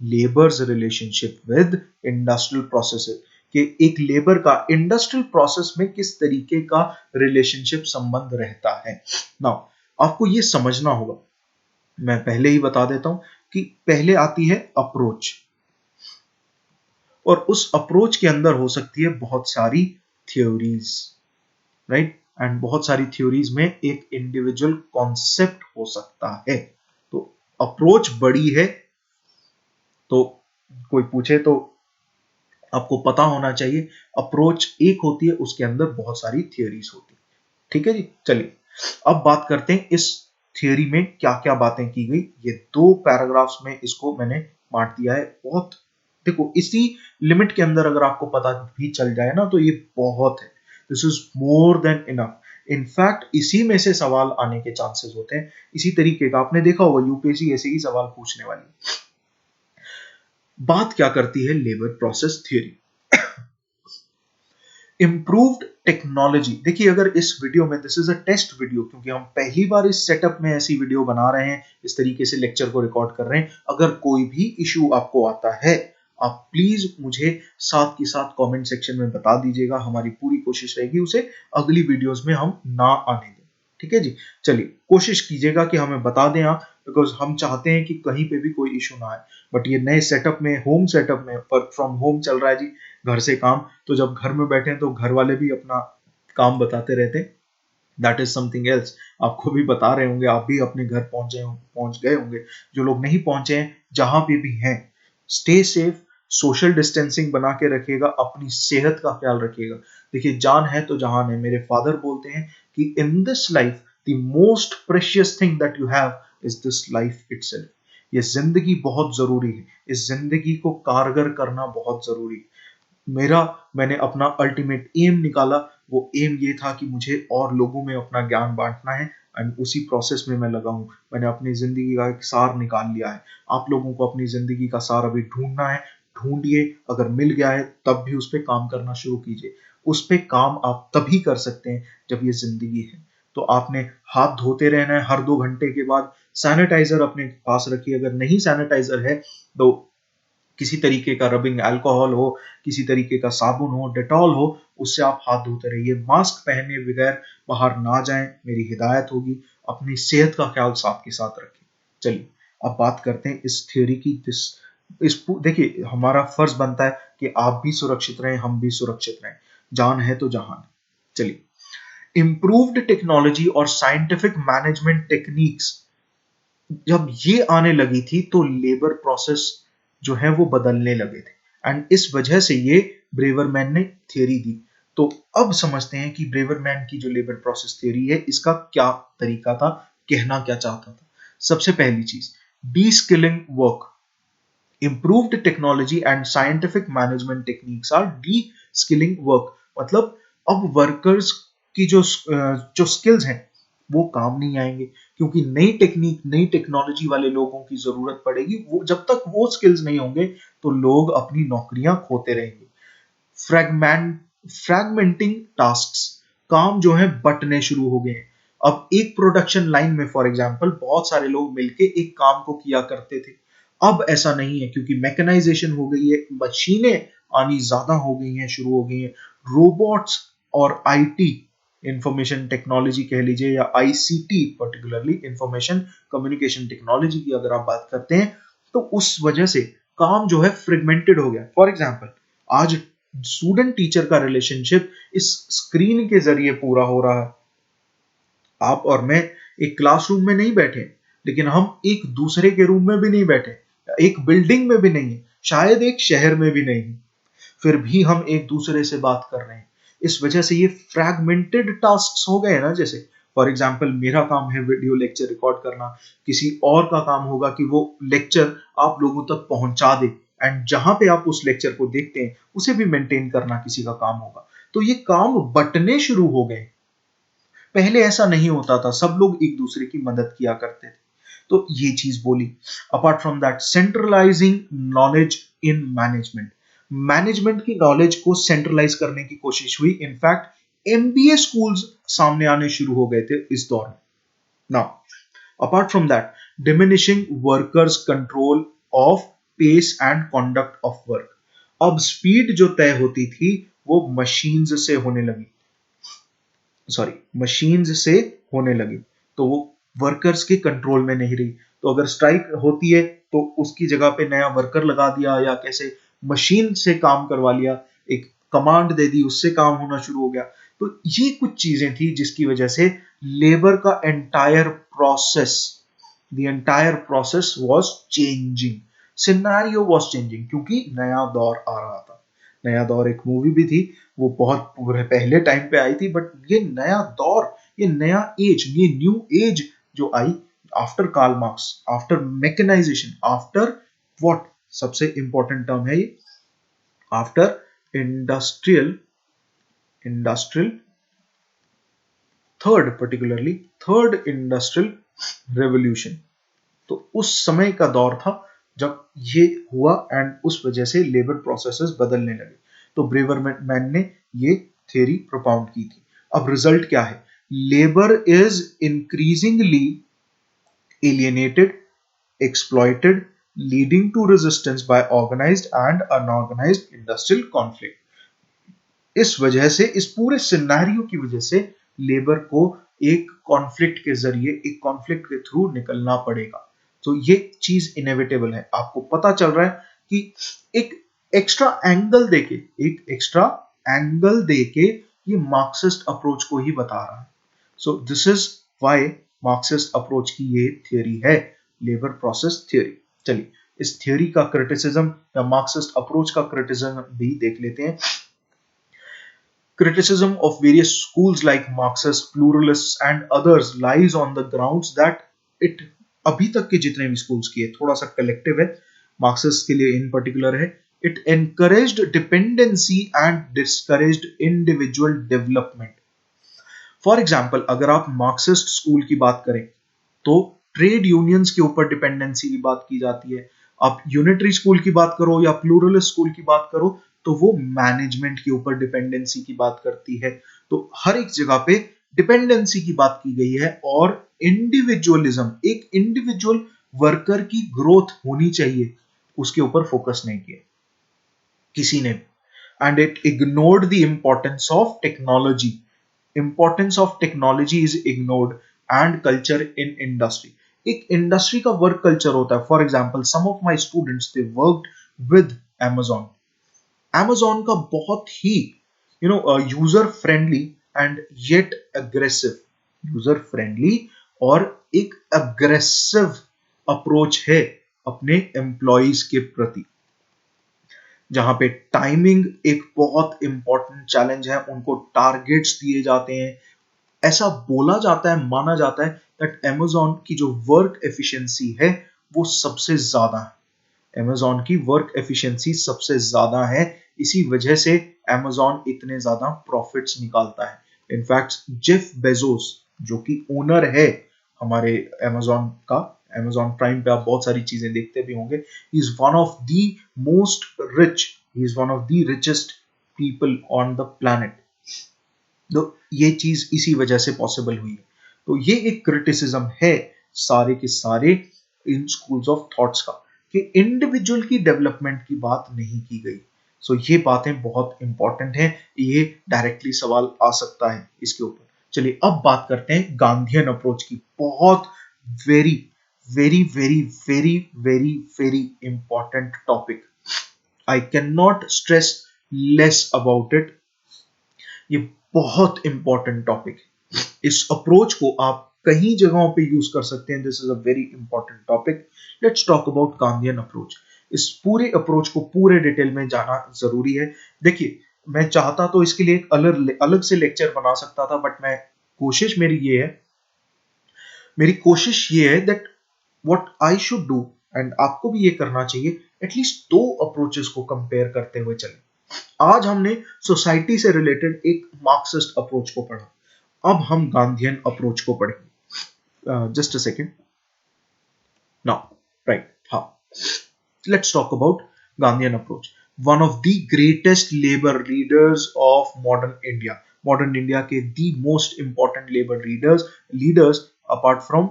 labours relationship with industrial processes, कि एक लेबर का इंडस्ट्रियल प्रोसेस में किस तरीके का रिलेशनशिप संबंध रहता है। नाउ आपको ये समझना होगा, मैं पहले ही बता देता हूं कि पहले आती है अप्रोच, और उस अप्रोच के अंदर हो सकती है बहुत सारी थ्योरीज, राइट, एंड बहुत सारी थ्योरीज में एक इंडिविजुअल कॉन्सेप्ट हो सकता है। तो अप्रोच बड़ी है, तो कोई पूछे तो आपको पता होना चाहिए अप्रोच एक होती है, उसके अंदर बहुत सारी थियरीज होती है। ठीक है जी, चलिए अब बात करते हैं इस थियरी में क्या क्या बातें की गई। ये 2 पैराग्राफ्स में इसको मैंने बांट दिया है। बहुत देखो, इसी लिमिट के अंदर अगर आपको पता भी चल जाए ना तो ये बहुत है। This is more than enough. In fact इसी में से सवाल आने के चांसेस होते हैं। इसी तरीके का आपने देखा होगा यूपीएससी ऐसे ही सवाल पूछने वाली। बात क्या करती है labour process theory? Improved technology. देखिए अगर इस वीडियो में, this is a test video, क्योंकि हम पहली बार इस सेटअप में ऐसी वीडियो बना रहे हैं, इस तरीके से लेक्चर को रिकॉर्ड कर रहे हैं। अगर कोई भी इशू आपको आता है, आप प्लीज मुझे साथ के साथ कमेंट सेक्शन में बता दीजिएगा। हमारी पूरी कोशिश रहेगी उसे अगली वीडियोस में हम ना आने दें। ठीक है जी, चलिए कोशिश कीजिएगा कि हमें बता दें आप, बिकॉज हम चाहते हैं कि कहीं पे भी कोई इशू ना आए। बट ये नए सेटअप में, होम सेटअप में, वर्क फ्रॉम होम चल रहा है जी, घर से काम, तो जब घर में बैठे हैं तो घर वाले भी अपना काम बताते रहते हैं। That is something else. आपको भी बता रहे होंगे, आप भी अपने घर पहुंच गए होंगे। जो लोग नहीं पहुंचे हैं, जहां पे भी हैं, स्टे सेफ, सोशल डिस्टेंसिंग बना के रखिएगा, अपनी सेहत का ख्याल रखिएगा। देखिए जान है तो जहान है। मेरे फादर बोलते हैं कि in this life the most precious thing that you have is this life itself. ये जिंदगी बहुत जरूरी है, इस जिंदगी को कारगर करना बहुत जरूरी है। मैंने अपना अल्टीमेट एम निकाला, वो एम ये था कि मुझे और लोगों में अपना ज्ञान बांटना है, एंड उसी प्रोसेस में मैं लगा हूं। मैंने अपनी जिंदगी का एक सार निकाल लिया है। आप लोगों को अपनी जिंदगी का सार अभी ढूंढना है, ढूंढिए। अगर मिल गया है तब भी उस पर काम करना शुरू कीजिए। उस पर काम आप तभी कर सकते हैं जब ये जिंदगी है। तो आपने हाथ धोते रहना है हर 2 घंटे के बाद। सैनिटाइजर अपने पास रखिए, अगर नहीं सैनिटाइजर है तो किसी तरीके का रबिंग अल्कोहल हो, किसी तरीके का साबुन हो, डेटॉल हो, उससे आप हाथ धोते रहिए। मास्क पहने बगैर बाहर ना जाएं, मेरी हिदायत होगी। अपनी सेहत का ख्याल साथ के साथ रखें। चलिए अब बात करते हैं इस थ्योरी की। देखिए हमारा फर्ज बनता है कि आप भी सुरक्षित रहें, हम भी सुरक्षित रहें। जान है तो जहान। चलिए, इंप्रूव्ड टेक्नोलॉजी और साइंटिफिक मैनेजमेंट टेक्निक्स जब ये आने लगी थी तो लेबर प्रोसेस जो है वो बदलने लगे थे। एंड इस वजह से ये ब्रेवरमैन ने थ्योरी दी। तो अब समझते हैं कि ब्रेवरमैन की जो लेबर प्रोसेस थ्योरी है इसका क्या तरीका था, कहना क्या चाहता था। सबसे पहली चीज, D skilling work, improved technology and scientific management techniques are de-skilling work। मतलब अब वर्कर्स की जो स्किल्स हैं वो काम नहीं आएंगे, क्योंकि नई टेक्निक नई टेक्नोलॉजी वाले लोगों की जरूरत पड़ेगी। वो जब तक वो स्किल्स नहीं होंगे तो लोग अपनी नौकरियां खोते रहेंगे। फ्रैगमेंटिंग टास्क्स, काम जो है बंटने शुरू हो गए हैं। अब एक प्रोडक्शन लाइन में फॉर एग्जांपल बहुत सारे लोग मिलके एक काम को किया करते थे, अब ऐसा नहीं है, क्योंकि मैकेनाइजेशन हो गई है, मशीनें आनी ज्यादा हो गई हैं, शुरू हो गई हैं। रोबोट्स और आईटी, इंफॉर्मेशन टेक्नोलॉजी कह लीजिए, या ICT, particularly information communication technology की अगर आप बात करते हैं, तो उस वजह से काम जो है फ्रेगमेंटेड हो गया। फॉर एग्जांपल, आज स्टूडेंट टीचर का रिलेशनशिप इस स्क्रीन के जरिए पूरा हो रहा है। आप और मैं एक क्लासरूम में नहीं बैठे, लेकिन हम एक दूसरे के रूम में भी नहीं बैठे, एक बिल्डिंग में भी नहीं है, शायद एक शहर में भी नहीं है, फिर भी हम एक दूसरे से बात कर रहे हैं। इस वजह से ये फ्रैगमेंटेड टास्क हो गए ना। जैसे फॉर एग्जाम्पल, मेरा काम है वीडियो लेक्चर रिकॉर्ड करना, किसी और का काम होगा कि वो लेक्चर आप लोगों तक पहुंचा दे, एंड जहां पे आप उस लेक्चर को देखते हैं उसे भी मेंटेन करना किसी का काम होगा। तो ये काम बंटने शुरू हो गए। पहले ऐसा नहीं होता था, सब लोग एक दूसरे की मदद किया करते थे। तो ये चीज बोली। Apart from that, centralising knowledge in management, management की नॉलेज को सेंट्रलाइज करने की कोशिश हुई। इनफैक्ट एमबीए स्कूल्स सामने आने शुरू हो गए थे इस दौर में। Now apart from that, diminishing workers control of pace and conduct of work, अब स्पीड जो तय होती थी वो मशीन्स से होने लगी, सॉरी मशीन्स से होने लगी, तो वो वर्कर्स के कंट्रोल में नहीं रही। तो अगर स्ट्राइक होती है तो उसकी जगह पे नया वर्कर लगा दिया, या कैसे मशीन से काम करवा लिया, एक कमांड दे दी, उससे काम होना शुरू हो गया। तो ये कुछ चीजें थी जिसकी वजह से लेबर का entire process was changing, scenario was changing, क्योंकि नया दौर आ रहा था। नया दौर एक मूवी भी थी, वो बहुत पहले टाइम पे आई थी, बट ये नया दौर, ये नया एज, ये न्यू एज जो आई after Karl Marx, after mechanisation, after what, सबसे इंपॉर्टेंट टर्म है ये, after industrial third industrial revolution. तो उस समय का दौर था जब ये हुआ, एंड उस वजह से लेबर प्रोसेसेस बदलने लगे। तो ब्रेवरमैन ने ये थ्योरी प्रोपाउंड की थी। अब रिजल्ट क्या है? Labour is increasingly alienated, exploited, leading to resistance by organized and unorganized industrial conflict। इस वजह से, इस पूरे सिनेरियो की वजह से लेबर को एक कॉन्फ्लिक्ट के जरिए, एक कॉन्फ्लिक्ट के थ्रू निकलना पड़ेगा। तो ये चीज इनएविटेबल है। आपको पता चल रहा है कि एक एक्स्ट्रा एंगल देके ये मार्क्सिस्ट अप्रोच को ही बता रहा है। सो this is why Marxist approach की ये थ्योरी है, लेबर प्रोसेस थ्योरी। चलिए, इस थ्योरी का क्रिटिसिज्म या मार्क्सिस्ट अप्रोच का क्रिटिसिज्म भी देख लेते हैं। Criticism of various schools like Marxist, pluralists and others lies on the grounds that it, अभी तक के जितने भी स्कूल्स की है, थोड़ा सा कलेक्टिव है, मार्क्सिस्ट के लिए इन पर्टिकुलर है, it encouraged dependency and discouraged individual development. For example, अगर आप मार्क्सिस्ट स्कूल की बात करें तो ट्रेड यूनियंस के ऊपर डिपेंडेंसी की बात की जाती है। आप यूनिटरी स्कूल की बात करो या प्लूरलिस्ट स्कूल की बात करो तो वो मैनेजमेंट के ऊपर डिपेंडेंसी की बात करती है। तो हर एक जगह पे डिपेंडेंसी की बात की गई है, और इंडिविजुअलिज्म, एक इंडिविजुअल वर्कर की ग्रोथ होनी चाहिए, उसके ऊपर फोकस नहीं किया किसी ने। And it ignored the importance of technology is ignored and culture in industry. एक इंडस्ट्री का वर्क कल्चर होता है। For example, some of my students they worked with Amazon। Amazon का बहुत ही user friendly and yet aggressive, user friendly और एक aggressive approach है अपने एम्प्लॉइज के प्रति। जहां पे टाइमिंग एक बहुत इंपॉर्टेंट चैलेंज है, उनको टारगेट्स दिए जाते हैं। ऐसा बोला जाता है, माना जाता है दैट अमेज़न की जो वर्क एफिशिएंसी है वो सबसे ज्यादा है। अमेज़न की वर्क एफिशिएंसी सबसे ज्यादा है, इसी वजह से अमेज़न इतने ज्यादा प्रॉफिट्स निकालता है। इनफैक्ट जेफ बेजोस जो कि ओनर है हमारे अमेज़न का, अमेज़न प्राइम पे आप बहुत सारी चीजें देखते भी होंगे, he is one of the most rich, he is one of the richest people on the planet. तो ये चीज इसी वजह से पॉसिबल हुई है। तो ये एक क्रिटिसिज्म है सारे के सारे इन स्कूल्स ऑफ थॉट्स का, कि इंडिविजुअल की डेवलपमेंट की बात नहीं की गई। सो ये बातें बहुत इंपॉर्टेंट हैं, ये डायरेक्टली सवाल आ सकता है इसके ऊपर। चलिए अब बात करते हैं गांधीयन अप्रोच की। बहुत very very very very very very important topic, I can not stress less about it. ये बहुत इंपॉर्टेंट टॉपिक है, इस अप्रोच को आप कई जगहों पे यूज कर सकते हैं। This is a very important topic. Let's talk about Gandhian approach. इस पूरे अप्रोच को पूरे डिटेल में जाना जरूरी है। देखिए, मैं चाहता तो इसके लिए एक अलग अलग से लेक्चर बना सकता था, बट मैं कोशिश मेरी ये है, मेरी कोशिश ये है that what I should do, and आपको भी ये करना चाहिए, एटलीस्ट दो अप्रोचेस को कंपेयर करते हुए चलें। आज हमने सोसाइटी से रिलेटेड एक मार्क्सिस्ट अप्रोच को पढ़ा, अब हम गांधीयन अप्रोच को पढ़ेंगे। Just a second now, right, हाँ, let's talk about Gandhian approach. One of the greatest labour leaders of modern India के the most important labour leaders apart from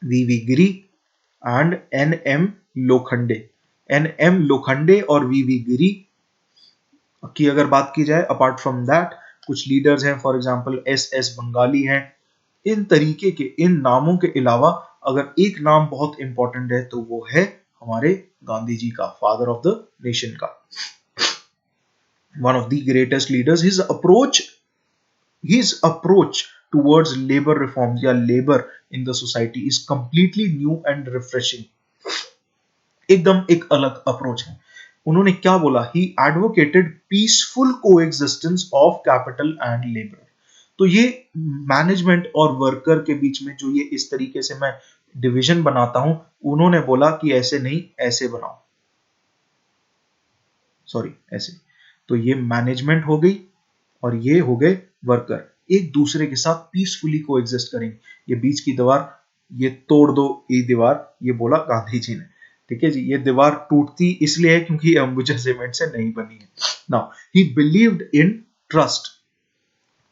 V V Giri and N M Lokhande. N M Lokhande और V V Giri की अगर बात की जाए, apart from that कुछ leaders हैं, for example S S Bengali हैं। इन तरीके के इन नामों के अलावा अगर एक नाम बहुत इंपॉर्टेंट है तो वो है हमारे गांधी जी का, फादर ऑफ द नेशन का, one of the greatest leaders. His approach towards labour reforms या labour in the society is completely new and refreshing. एकदम एक अलग अप्रोच है। उन्होंने क्या बोला, he advocated peaceful coexistence of capital and labour. तो ये मैनेजमेंट और वर्कर के बीच में जो ये इस तरीके से मैं डिवीजन बनाता हूं, उन्होंने बोला कि ऐसे नहीं, ऐसे बनाओ, सॉरी ऐसे। तो ये मैनेजमेंट हो गई और ये हो गए वर्कर, एक दूसरे के साथ पीसफुली कोएग्जिस्ट करेंगे। ये बीच की दीवार ये तोड़ दो, ये दीवार, ये बोला गांधी जी ने। ठीक है जी, ये दीवार टूटती इसलिए है क्योंकि ये अंबुजा सीमेंट से नहीं बनी है। Now he believed in trust,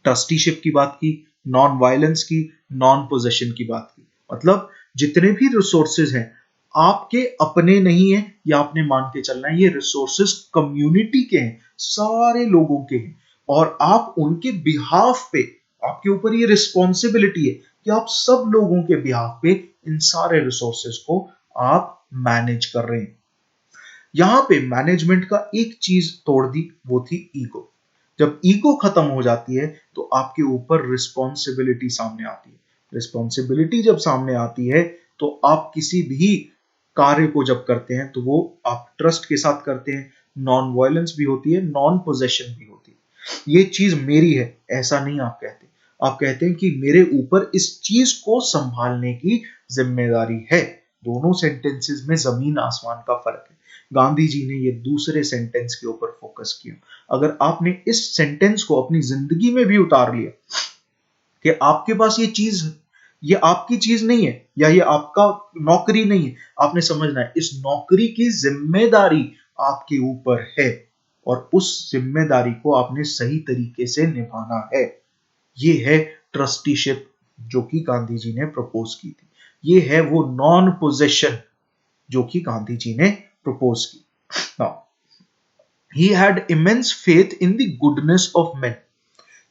trusteeship की बात की, नॉन वायलेंस की, नॉन पोजेशन की बात की। मतलब जितने भी रिसोर्सेज हैं आपके अपने नहीं है, या आपने मान के चलना है ये रिसोर्सेज कम्युनिटी के हैं, सारे लोगों के हैं, और आप उनके बिहाफ पे, आपके ऊपर ये रिस्पॉन्सिबिलिटी है कि आप सब लोगों के बिहाफ पे इन सारे रिसोर्सेज को आप मैनेज कर रहे हैं। यहां पे मैनेजमेंट का एक चीज तोड़ दी, वो थी ईगो। जब ईगो खत्म हो जाती है तो आपके ऊपर रिस्पॉन्सिबिलिटी सामने आती है। रिस्पॉन्सिबिलिटी जब सामने आती है तो आप किसी भी कार्य को जब करते हैं तो वो आप ट्रस्ट के साथ करते हैं, नॉन वायलेंस भी होती है, नॉन पोजेशन भी होती है। ये चीज मेरी है ऐसा नहीं आप कहते, आप कहते हैं कि मेरे ऊपर इस चीज को संभालने की जिम्मेदारी है। दोनों सेंटेंसेस में जमीन आसमान का फर्क है। गांधी जी ने ये दूसरे सेंटेंस के ऊपर फोकस किया। अगर आपने इस सेंटेंस को अपनी जिंदगी में भी उतार लिया कि आपके पास ये चीज, ये आपकी चीज नहीं है या ये आपका नौकरी नहीं है, आपने समझना है इस नौकरी की जिम्मेदारी आपके ऊपर है और उस जिम्मेदारी को आपने सही तरीके से निभाना है। ये है ट्रस्टीशिप जो कि गांधी जी ने प्रपोज की थी। ये है वो नॉन पोजेशन जो कि गांधी जी ने प्रपोज की। Now, he had immense faith in the goodness of men।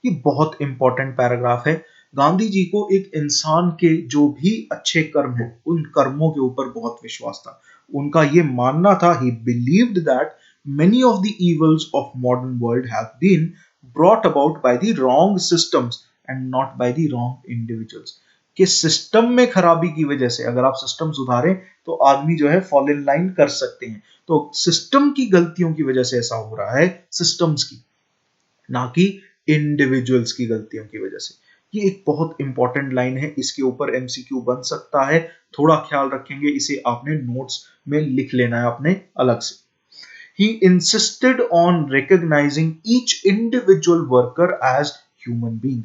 ये बहुत इंपॉर्टेंट पैराग्राफ है। गांधी जी को एक इंसान के जो भी अच्छे कर्म हैं उन कर्मों के ऊपर बहुत विश्वास था। उनका ये मानना था, he believed that many of the evils of modern world have been brought about by the wrong systems and not by the wrong individuals। कि सिस्टम में खराबी की वजह से, अगर आप सिस्टम सुधारें तो आदमी जो है फॉल इन लाइन कर सकते हैं, तो सिस्टम की गलतियों की वजह से ऐसा हो रहा है, सिस्टम्स की, ना कि इंडिविजुअल्स की गलतियों की वजह से। ये एक बहुत इंपॉर्टेंट लाइन है, इसके ऊपर एमसीक्यू बन सकता है, थोड़ा ख्याल रखेंगे, इसे आपने नोट्स में लिख लेना है अपने अलग से। He insisted on recognizing each individual worker as human being.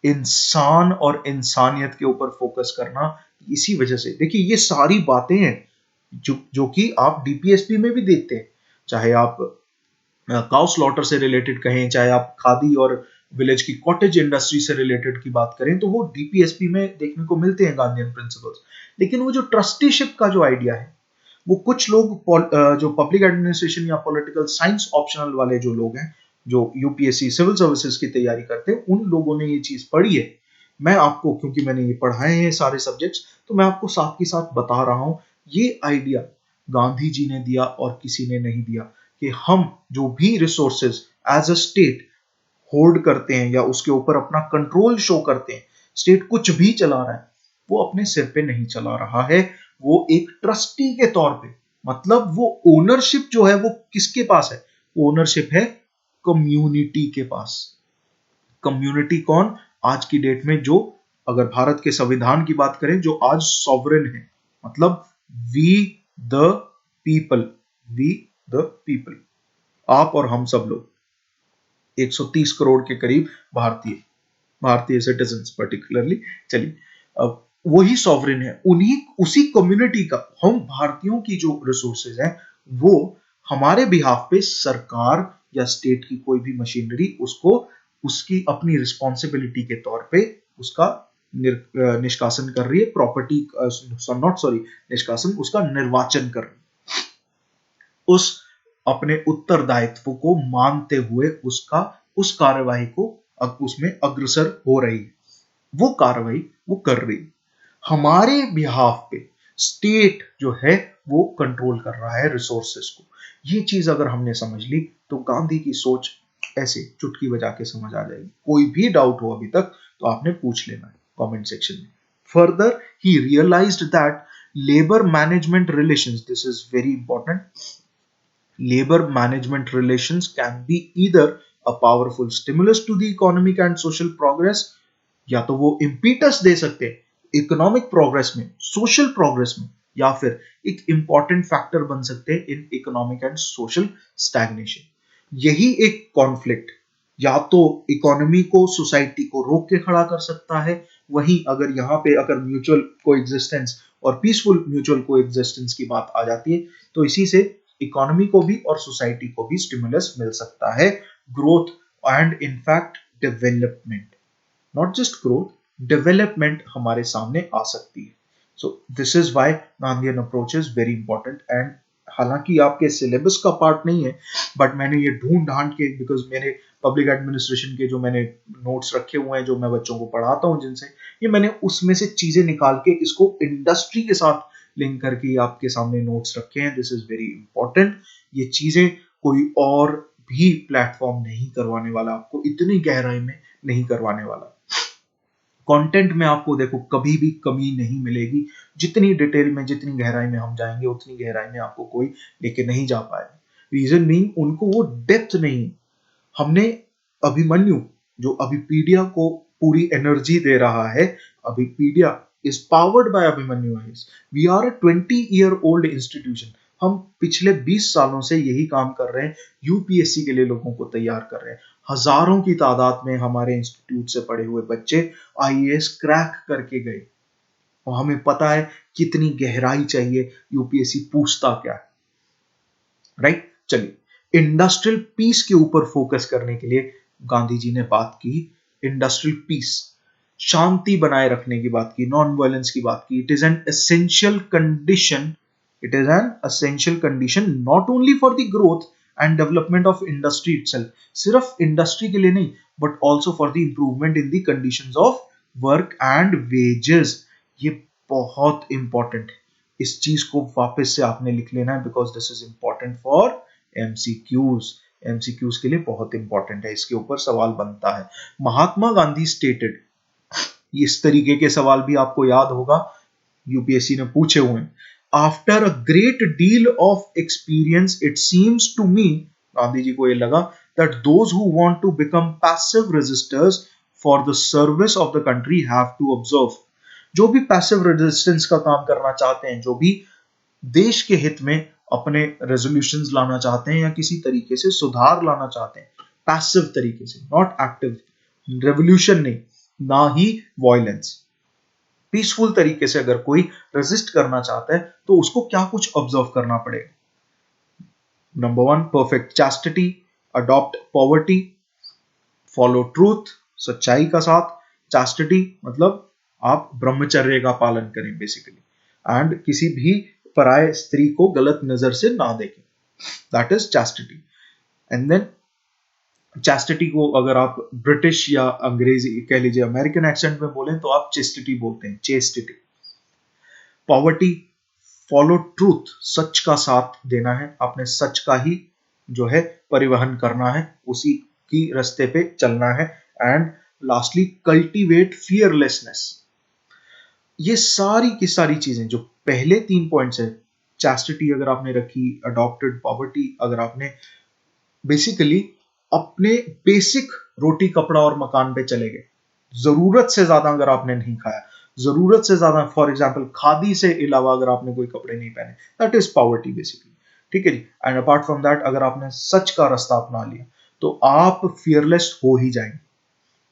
इंसान और इंसानियत के ऊपर फोकस करना, इसी वजह से देखिए ये सारी बातें हैं जो कि आप डीपीएसपी में भी देखते हैं, चाहे आप काउ स्लॉटर से रिलेटेड कहें, चाहे आप खादी और विलेज की कॉटेज इंडस्ट्री से रिलेटेड की बात करें, तो वो डीपीएसपी में देखने को मिलते हैं गांधीयन प्रिंसिपल्स। लेकिन वो जो ट्रस्टीशिप का जो आइडिया है, वो कुछ लोग जो पब्लिक एडमिनिस्ट्रेशन या पॉलिटिकल साइंस ऑप्शनल वाले जो लोग हैं, जो यूपीएससी सिविल सर्विसेज की तैयारी करते हैं, उन लोगों ने ये चीज पढ़ी है। मैं आपको, क्योंकि मैंने ये पढ़ाए हैं सारे सब्जेक्ट्स, तो मैं आपको साथ के साथ बता रहा हूं, ये आइडिया गांधी जी ने दिया और किसी ने नहीं दिया, कि हम जो भी resources as a state hold करते हैं या उसके ऊपर अपना कंट्रोल शो करते हैं, स्टेट कुछ भी चला रहा है, वो अपने सिर पे नहीं चला रहा है, वो एक ट्रस्टी के तौर पे, मतलब वो ओनरशिप जो है वो किसके पास है, ओनरशिप है कम्युनिटी के पास। कम्युनिटी कौन, आज की डेट में जो, अगर भारत के संविधान की बात करें, जो आज सॉवरेन है, मतलब we the people, we the people, आप और हम सब लोग, 130 करोड़ के करीब भारतीय भारतीय सिटीजन्स पर्टिकुलरली। चलिए, अब वही सॉवरेन है, उन्हीं उसी कम्युनिटी का, हम भारतीयों की जो रिसोर्सेज हैं, वो हमारे बिहाफ पे सरकार या स्टेट की कोई भी मशीनरी उसको उसकी अपनी रिस्पॉन्सिबिलिटी के तौर पे उसका निष्कासन कर रही है, प्रॉपर्टी नॉट सॉरी निष्कासन, उसका निर्वाचन कर रही है, उस अपने उत्तरदायित्व को मानते हुए उसका उस कार्यवाही को उसमें अग्रसर हो रही है, वो कार्रवाई वो कर रही है हमारे बिहाफ पे। स्टेट जो है वो कंट्रोल कर रहा है रिसोर्सेस को। ये चीज अगर हमने समझ ली तो गांधी की सोच ऐसे चुटकी बजा के समझ आ जाएगी। कोई भी डाउट हो अभी तक तो आपने पूछ लेना है कमेंट सेक्शन में। Further he realized that labour management relations, this is very important, labor management relations can be either a powerful stimulus to the economic and social progress, या तो वो impetus दे सकते हैं इकोनॉमिक प्रोग्रेस में, social progress में, या फिर एक इंपॉर्टेंट फैक्टर बन सकते हैं in economic and social stagnation. यही एक कॉन्फ्लिक्ट या तो इकोनॉमी को, सोसाइटी को रोक के खड़ा कर सकता है, वहीं अगर यहाँ पे अगर म्यूचुअल को एग्जिस्टेंस और पीसफुल म्यूचुअल को एग्जिस्टेंस की बात आ जाती है, तो इसी से इकोनॉमी को भी और सोसाइटी को भी स्टिमुलस मिल सकता है, growth and in fact development, not just growth, development हमारे सामने आ सकती है। सो this is why Gandhian approach is very important. And हालांकि आपके सिलेबस का पार्ट नहीं है, बट मैंने ये ढूंढ ढांड के, बिकॉज मेरे पब्लिक एडमिनिस्ट्रेशन के जो मैंने नोट्स रखे हुए हैं, जो मैं बच्चों को पढ़ाता हूँ जिनसे, ये मैंने उसमें से चीजें निकाल के इसको इंडस्ट्री के साथ लिंक करके आपके सामने नोट्स रखे हैं। This is very important. ये चीजें कोई और भी प्लेटफॉर्म नहीं करवाने वाला, आपको इतनी गहराई में नहीं करवाने वाला। कंटेंट में आपको देखो कभी भी कमी नहीं मिलेगी, जितनी डिटेल में, जितनी गहराई में हम जाएंगे, उतनी गहराई में आपको कोई लेके नहीं जा पाएगा। रीजन बीइंग, उनको वो डेप्थ नहीं। हमने अभिमन्यु, जो अभिपीडिया को पूरी एनर्जी दे रहा है, Abhipedia is powered by Abhimanyu IAS. We are a 20-year old institution. हम पिछले 20 सालों से यही काम कर रहे हैं, यूपीएससी के लिए लोगों को तैयार कर रहे हैं। हजारों की तादाद में हमारे इंस्टीट्यूट से पढ़े हुए बच्चे आईएएस क्रैक करके गए, और हमें पता है कितनी गहराई चाहिए, यूपीएससी पूछता क्या है, राइट। चलिए, इंडस्ट्रियल पीस के ऊपर फोकस करने के लिए गांधी जी ने बात की, इंडस्ट्रियल पीस, शांति बनाए रखने की बात की, नॉन वायलेंस की बात की। It is an essential condition, it is an essential condition not only for the growth and development of industry itself, सिर्फ इंडस्ट्री के लिए नहीं, but also for the improvement in the conditions of work and wages. ये बहुत important है, इस चीज को वापस से आपने लिख लेना है, because this is important for MCQs. MCQs के लिए बहुत इंपॉर्टेंट है, इसके ऊपर सवाल बनता है। महात्मा गांधी स्टेटेड, इस तरीके के सवाल भी आपको याद होगा, यूपीएससी ने पूछे हुए हैं। After a great deal of experience it seems to me, Gandhi ji को ये लगा, that those who want to become passive resisters for the service of the country have to observe. जो भी पैसिव रेजिस्टेंस का काम करना चाहते हैं, जो भी देश के हित में अपने रेजोल्यूशंस लाना चाहते हैं या किसी तरीके से सुधार लाना चाहते हैं, पैसिव तरीके से, नॉट एक्टिव, रेवोल्यूशन नहीं, ना ही वायलेंस, पीसफुल तरीके से अगर कोई रेजिस्ट करना चाहता है तो उसको क्या कुछ ऑब्जर्व करना पड़ेगा। Number 1, perfect chastity, adopt poverty, follow truth, सच्चाई का साथ, चैस्टिटी मतलब आप ब्रह्मचर्य का पालन करें बेसिकली, एंड किसी भी पराय स्त्री को गलत नजर से ना देखें, that is chastity. And then chastity को अगर आप ब्रिटिश या अंग्रेजी कह लीजिए अमेरिकन एक्सेंट में बोलें तो आप चेस्टिटी बोलते हैं, चेस्टिटी। पॉवर्टी, फॉलो ट्रूथ, सच का साथ देना है, आपने सच का ही जो है परिवहन करना है, उसी की रास्ते पे चलना है। And lastly cultivate fearlessness. ये सारी की सारी चीजें जो पहले 3 पॉइंट्स है, चैस्टिटी अगर आपने रखी, अडॉप्टेड पॉवर्टी अगर आपने बेसिकली अपने बेसिक रोटी कपड़ा और मकान पे चले गए, जरूरत से ज्यादा अगर आपने नहीं खाया, जरूरत से ज्यादा फॉर एग्जांपल खादी से अलावा अगर आपने कोई कपड़े नहीं पहने, दैट इज पॉवर्टी बेसिकली, ठीक है जी। एंड अपार्ट फ्रॉम दैट अगर आपने सच का रास्ता अपना लिया तो आप फियरलेस हो ही जाएंगे।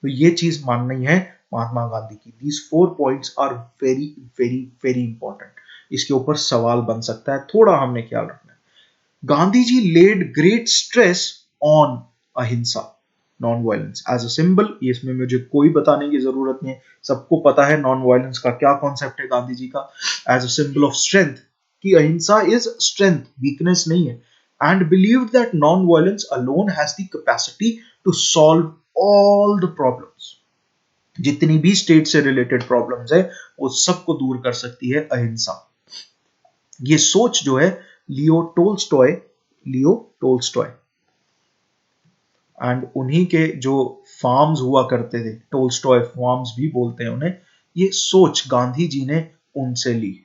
तो ये चीज माननी है महात्मा गांधी की। These 4 points are very very very important. इसके ऊपर सवाल बन सकता है, थोड़ा हमने ख्याल रखना है। Gandhi ji laid great stress on ahimsa, non violence as a symbol. इसमें मुझे कोई बताने की जरूरत नहीं है, सबको पता है नॉन वायलेंस का क्या कॉन्सेप्ट है गांधी जी का। As a symbol of strength, कि अहिंसा इज स्ट्रेंथ, वीकनेस नहीं है। And believe that non violence alone has the capacity to solve all the problems. जितनी भी स्टेट से रिलेटेड प्रॉब्लम्स है वो सबको दूर कर सकती है अहिंसा। ये सोच जो है लियो टोल्स्टॉय एंड उन्हीं के जो फार्म्स हुआ करते थे, टोल्स्टॉय फार्म्स भी बोलते हैं उन्हें, ये सोच गांधी जी ने उनसे ली।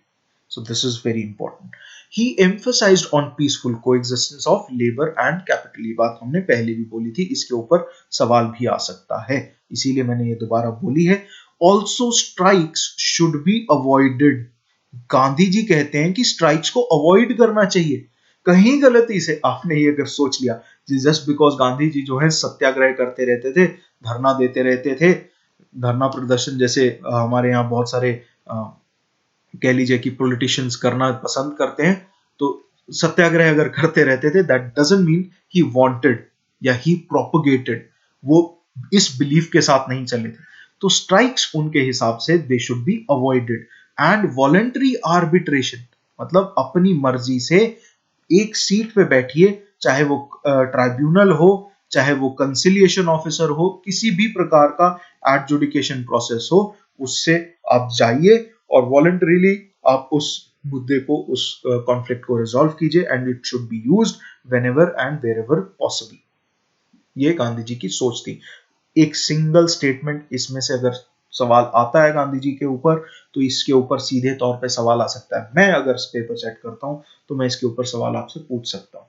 So this is very important. He emphasised on peaceful coexistence of labour and capital. ये बात हमने पहले भी बोली थी, इसके ऊपर सवाल भी आ सकता है, इसीलिए मैंने ये दोबारा बोली है। Also strikes should be avoided. Gandhi ji कहते हैं कि स्ट्राइक्स को अवॉइड करना चाहिए। कहीं गलती से आपने ये अगर सोच लिया जस्ट बिकॉज गांधी जी जो है सत्याग्रह करते रहते थे, धरना देते रहते थे, धरना प्रदर्शन जैसे हमारे यहाँ बहुत सारे कह लीजिए कि पॉलिटिशियंस करना पसंद करते हैं, तो सत्याग्रह अगर करते रहते थे, that doesn't mean he wanted या ही प्रोपगेटेड, वो इस बिलीफ के साथ नहीं चले थे। तो स्ट्राइक्स उनके हिसाब से they should be avoided. And voluntary arbitration मतलब अपनी मर्जी से एक सीट पे बैठिए, चाहे वो ट्राइब्यूनल हो, चाहे वो कंसिलिएशन ऑफिसर हो, किसी भी प्रकार का एडजुडिकेशन प्रोसेस हो, उससे आप जाइए और वॉलंटरीली आप उस मुद्दे को, उस कॉन्फ्लिक्ट को रिजॉल्व कीजिए। And it should be used whenever and wherever possible. ये गांधी जी की सोच थी। एक सिंगल स्टेटमेंट इसमें से अगर सवाल आता है गांधी जी के ऊपर, तो इसके ऊपर सीधे तौर पे सवाल आ सकता है। मैं अगर पेपर सेट करता हूं तो मैं इसके ऊपर सवाल आपसे पूछ सकता हूं,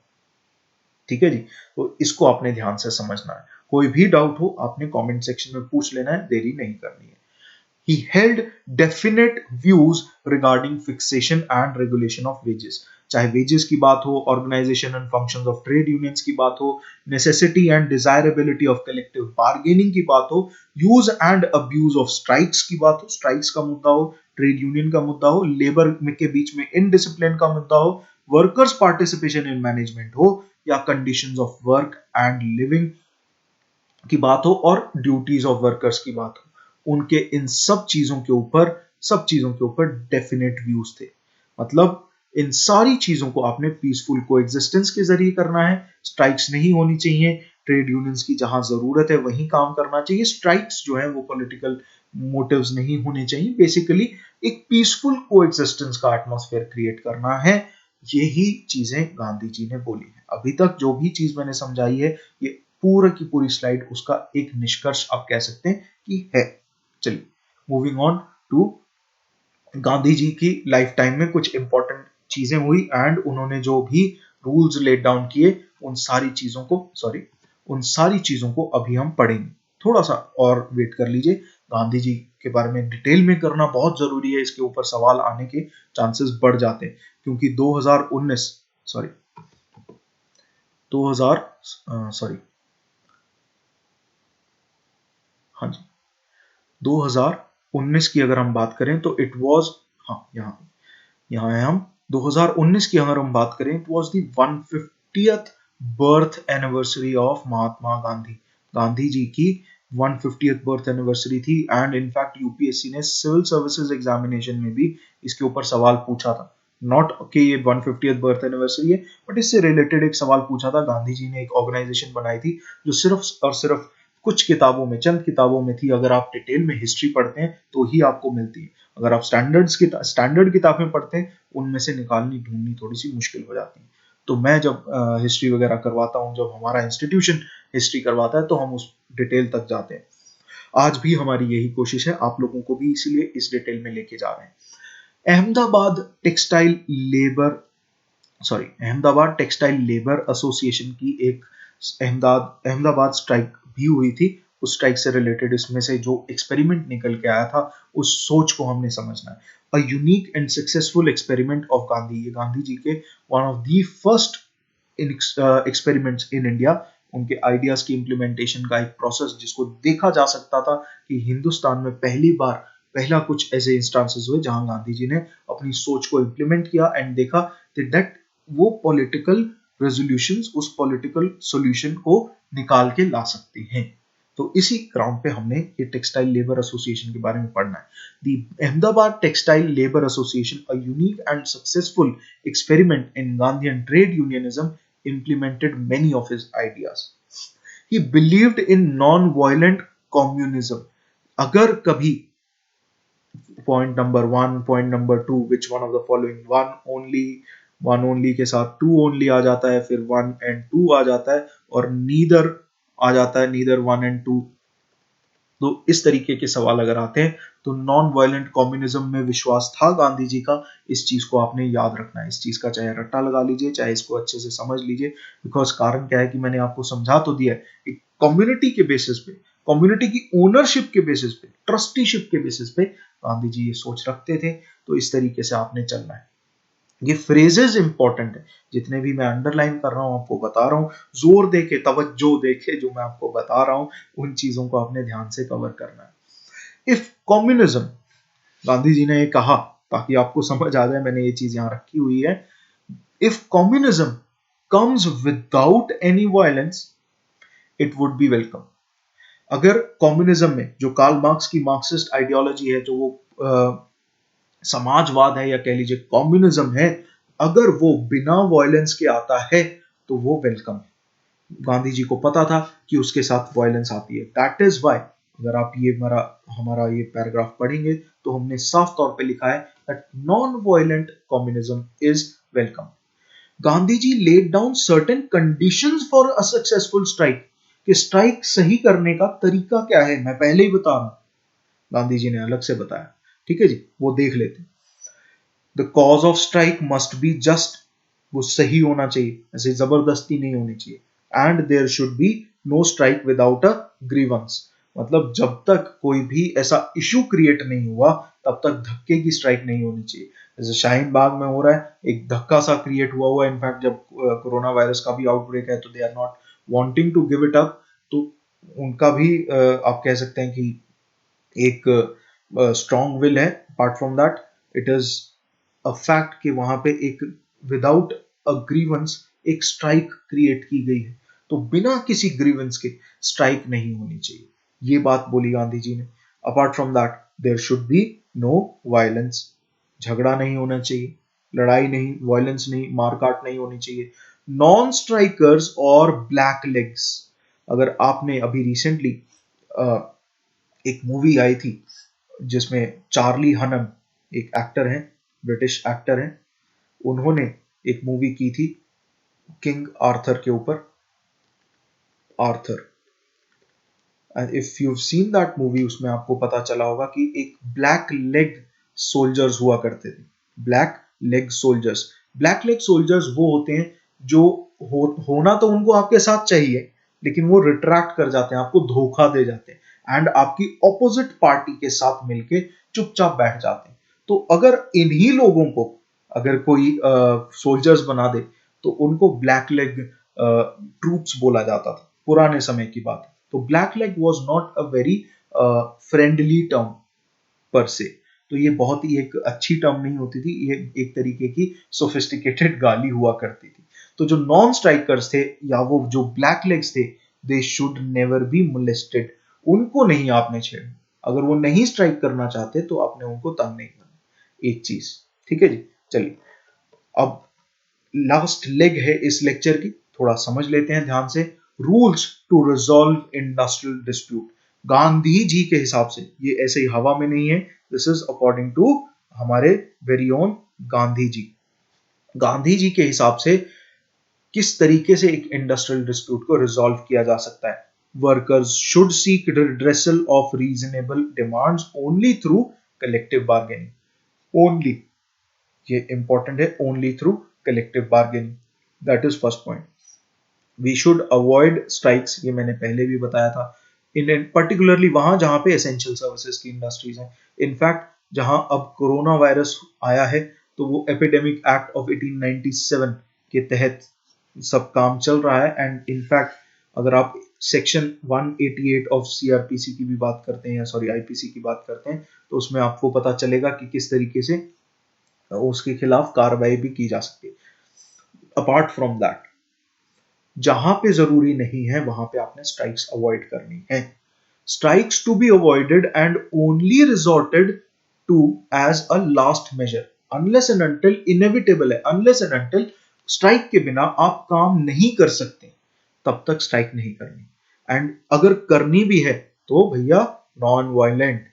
ठीक है जी। तो इसको आपने ध्यान से समझना है। कोई भी डाउट हो आपने कमेंट सेक्शन में पूछ लेना है, देरी नहीं करनी है। He held definite views regarding fixation and regulation of wages. चाहे wages की बात हो, organization and functions of trade unions की बात हो, necessity and desirability of collective bargaining की बात हो, use and abuse of strikes की बात हो, strikes का मुद्दा हो, trade union का मुद्दा हो, labor के बीच में indiscipline का मुद्दा हो, workers participation in management हो, या conditions of work and living की बात हो, और ड्यूटीज ऑफ वर्कर्स की बात हो, उनके इन सब चीजों के ऊपर डेफिनेट व्यूज थे। मतलब इन सारी चीजों को आपने पीसफुल कोएग्जिस्टेंस के जरिए करना है। स्ट्राइक्स नहीं होनी चाहिए, ट्रेड यूनियंस की जहां जरूरत है वहीं काम करना चाहिए। स्ट्राइक्स जो है वो पॉलिटिकल मोटिव्स नहीं होने चाहिए। बेसिकली एक पीसफुल कोएग्जिस्टेंस का एटमॉस्फेयर क्रिएट करना है। यही चीजें गांधी जी ने बोली है। अभी तक जो भी चीज मैंने समझाई है, ये पूरा की पूरी स्लाइड उसका एक निष्कर्ष आप कह सकते हैं कि है। चलिए moving on to Gandhi ji की लाइफ टाइम में कुछ इंपॉर्टेंट चीजें हुई एंड उन्होंने जो भी रूल्स लेट डाउन किए उन सारी चीजों को अभी हम पढ़ेंगे। थोड़ा सा और वेट कर लीजिए। गांधी जी के बारे में डिटेल में करना बहुत जरूरी है, इसके ऊपर सवाल आने के चांसेस बढ़ जाते हैं क्योंकि 2019 सॉरी 2000 सॉरी हाँ जी 2019 की अगर हम बात करें तो इट वाज, हाँ यहाँ है हम 2019 की अगर हम बात करें, it was the 150th birth anniversary of Mahatma Gandhi. Gandhi ji की 150th बर्थ एनिवर्सरी थी एंड इनफैक्ट यूपीएससी ने सिविल सर्विसेज एग्जामिनेशन में भी इसके ऊपर सवाल पूछा था। नॉट कि ये 150th बर्थ एनिवर्सरी है, बट इससे रिलेटेड एक सवाल पूछा था। गांधी जी ने एक ऑर्गेनाइजेशन बनाई थी जो सिर्फ और सिर्फ कुछ किताबों में, चंद किताबों में थी। अगर आप डिटेल में हिस्ट्री पढ़ते हैं तो ही आपको मिलती है। अगर आप स्टैंडर्ड किताबें पढ़ते हैं, उनमें से निकालनी ढूंढनी थोड़ी सी मुश्किल हो जाती है। तो मैं जब हिस्ट्री वगैरह करवाता हूँ, जब हमारा इंस्टीट्यूशन हिस्ट्री करवाता है, तो हम उस डिटेल तक जाते हैं। आज भी हमारी यही कोशिश है, आप लोगों को भी इसीलिए इस डिटेल में लेके जा रहे हैं। Ahmedabad textile labour Ahmedabad textile labour association की एक अहमदाबाद स्ट्राइक भी हुई थी। उस स्ट्राइक से रिलेटेड इसमें से जो एक्सपेरिमेंट निकल के आया था, उस सोच को हमने समझना है। A unique and successful experiment of Gandhi, ये गांधी जी के one of the first experiments in India. उनके आइडियाज की इम्प्लीमेंटेशन का एक प्रोसेस जिसको देखा जा सकता था कि हिंदुस्तान में पहला कुछ ऐसे इंस्टांसेस हुए जहां गांधी जी ने अपनी सोच को इम्प्लीमेंट किया एंड देखा दैट वो पॉलिटिकल रेजोल्यूशंस, उस पॉलिटिकल सॉल्यूशन को निकाल के ला सकते हैं। तो इसी ग्राउंड पे हमने ये टेक्सटाइल लेबर एसोसिएशन के बारे में पढ़ना है। The Ahmedabad textile labour association, a unique and successful experiment in Gandhian trade unionism, implemented many of his ideas. He believed in non-violent communism. अगर कभी point number 1, point number 2, which one of the following, one only के साथ to only आ जाता है, फिर 1 and 2 आ जाता है, और नीदर आ जाता है, नीदर 1 एंड 2। तो इस तरीके के सवाल अगर आते हैं तो नॉन वायलेंट कम्युनिज्म में विश्वास था गांधी जी का। इस चीज को आपने याद रखना है। इस चीज का चाहे रट्टा लगा लीजिए, चाहे इसको अच्छे से समझ लीजिए, बिकॉज कारण क्या है कि मैंने आपको समझा तो दिया है। कम्युनिटी के बेसिस पे, कम्युनिटी की ओनरशिप के बेसिस पे, ट्रस्टीशिप के बेसिस पे गांधी जी ये सोच रखते थे। तो इस तरीके से आपने चलना है। ये फ्रेजेस इंपॉर्टेंट है, जितने भी मैं अंडरलाइन कर रहा हूं आपको बता रहा हूं, जोर देके, तवज्जो देके जो मैं आपको बता रहा हूं, उन चीजों को आपने ध्यान से कवर करना है। इफ कम्युनिज्म, गांधी जी ने ये कहा ताकि आपको समझ आ जाए, मैंने ये चीज यहां रखी हुई है। If communism comes without any violence, it would be welcome. अगर कम्युनिज्म में, जो कार्ल मार्क्स की मार्क्सिस्ट आइडियोलॉजी है, जो वो समाजवाद है या कह लीजिए कम्युनिज्म है, अगर वो बिना वायलेंस के आता है तो वो वेलकम है। गांधी जी को पता था कि उसके साथ वायलेंस आती है। दैट इज वाई, अगर आप ये हमारा ये पैराग्राफ पढ़ेंगे तो हमने साफ तौर पे लिखा है that non violent communism is welcome. Gandhi ji laid down certain conditions for a successful strike, कि स्ट्राइक सही करने का तरीका क्या है, मैं पहले ही बता रहा हूं, गांधी जी ने अलग से बताया। ठीक है जी, वो देख लेते। The cause of strike must be just, वो सही होना चाहिए, ऐसे जबरदस्ती नहीं होनी चाहिए। And there should be no strike without a grievance, मतलब जब तक कोई भी ऐसा इशू क्रिएट नहीं हुआ तब तक धक्के की स्ट्राइक नहीं होनी चाहिए। जैसे शाहीन बाग में हो रहा है, एक धक्का सा क्रिएट हुआ है। इनफैक्ट जब कोरोना वायरस का भी आउटब्रेक है तो they are not wanting to give it up. तो उनका भी आप कह सकते हैं कि एक स्ट्रॉन्ग विल है। Apart from that, it is a fact कि वहां पे एक विदाउट अ ग्रीवेंस एक स्ट्राइक क्रिएट की गई है। तो बिना किसी ग्रीवेंस के स्ट्राइक नहीं होनी चाहिए, ये बात बोली गांधी जी ने। Apart from that, there should be no violence, झगड़ा नहीं होना चाहिए, लड़ाई नहीं, वायलेंस नहीं, मारकाट नहीं होनी चाहिए। नॉन स्ट्राइकर्स और ब्लैक लेग्स, अगर आपने अभी रिसेंटली एक मूवी आई थी जिसमें चार्ली हनम एक एक्टर हैं, ब्रिटिश एक्टर हैं, उन्होंने एक मूवी की थी किंग आर्थर के ऊपर, Arthur, if you seen that movie, उसमें आपको पता चला होगा कि एक ब्लैक लेग सोल्जर्स हुआ करते थे। Black leg soldiers, black leg soldiers वो होते हैं जो होना तो उनको आपके साथ चाहिए, लेकिन वो रिट्रैक्ट कर जाते हैं, आपको धोखा दे जाते हैं एंड आपकी ऑपोजिट पार्टी के साथ मिलके चुपचाप बैठ जाते हैं। तो अगर इन्हीं लोगों को अगर कोई सोल्जर्स बना दे तो उनको ब्लैक लेग ट्रूप्स बोला जाता था, पुराने समय की बात है। तो black leg was not a very friendly term पर से, तो ये बहुत ही एक अच्छी टर्म नहीं होती थी, ये एक तरीके की सोफिस्टिकेटेड गाली हुआ करती थी। तो जो नॉन स्ट्राइकर्स थे या वो जो ब्लैक लेग्स थे, they should never be molested, उनको नहीं आपने छेड़ना। अगर वो नहीं स्ट्राइक करना चाहते तो आपने उनको तंग नहीं करना, एक चीज। ठीक है जी, चलिए अब लास्ट लेग है इस लेक्चर की, थोड़ा समझ लेते हैं ध्यान से। Rules to resolve industrial dispute, Gandhi ji के हिसाब से, ये ऐसे ही हवा में नहीं है, दिस इज अकॉर्डिंग टू हमारे वेरी ओन गांधी जी। गांधी जी के हिसाब से किस तरीके से एक इंडस्ट्रियल डिस्प्यूट को रिजॉल्व किया जा सकता है। Workers should seek redressal of reasonable demands only through collective bargaining, only, ये इंपॉर्टेंट है, only through collective bargaining, that is first point. We should avoid strikes, ये मैंने पहले भी बताया था, इन पर्टिकुलरली वहां जहां पे एसेंशियल सर्विसेज की इंडस्ट्रीज हैं। इनफैक्ट जहां अब कोरोना वायरस आया है तो वो एपिडेमिक एक्ट ऑफ 1897 के तहत सब काम चल रहा है। एंड इनफैक्ट अगर आप सेक्शन 188 ऑफ सीआरपीसी की भी बात करते हैं, या सॉरी आईपीसी की बात करते हैं, तो उसमें आपको पता चलेगा कि किस तरीके से उसके खिलाफ कार्रवाई भी की जा सकती है। अपार्ट फ्रॉम दैट, जहां पे जरूरी नहीं है वहां पे आपने स्ट्राइक्स अवॉइड करनी है। Strikes to be avoided and only resorted to as a last measure, unless and until, inevitable है, अनलेस एंड अनटिल स्ट्राइक के बिना आप काम नहीं कर सकते तब तक स्ट्राइक नहीं करनी। एंड अगर करनी भी है तो भैया नॉन वायलेंट,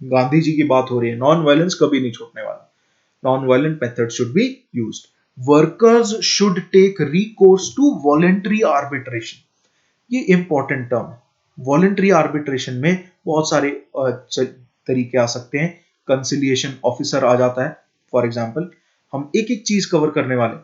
गांधी जी की बात हो रही है, नॉन वायलेंस कभी नहीं छूटने वाला, non-violent methods should be used. Workers should take recourse to voluntary arbitration. ये इंपॉर्टेंट टर्म है। वॉलेंट्री आर्बिट्रेशन में बहुत सारे तरीके आ सकते हैं। कंसिलिएशन ऑफिसर आ जाता है, फॉर एग्जाम्पल, हम एक एक चीज कवर करने वाले।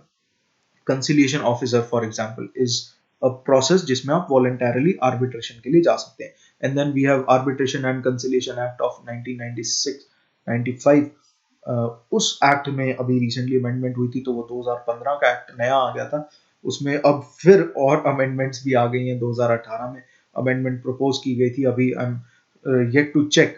Conciliation officer for example is a process जिसमें आप वॉलेंटरली आर्बिट्रेशन के लिए जा सकते हैं। And then we have arbitration and conciliation act of 1996 95। उस एक्ट में अभी रिसेंटली अमेंडमेंट हुई थी, तो वो 2015 का एक्ट नया आ गया था, उसमें अब फिर और अमेंडमेंट्स भी आ गई हैं। 2018 में अमेंडमेंट प्रपोज की गई थी, अभी I am yet to check,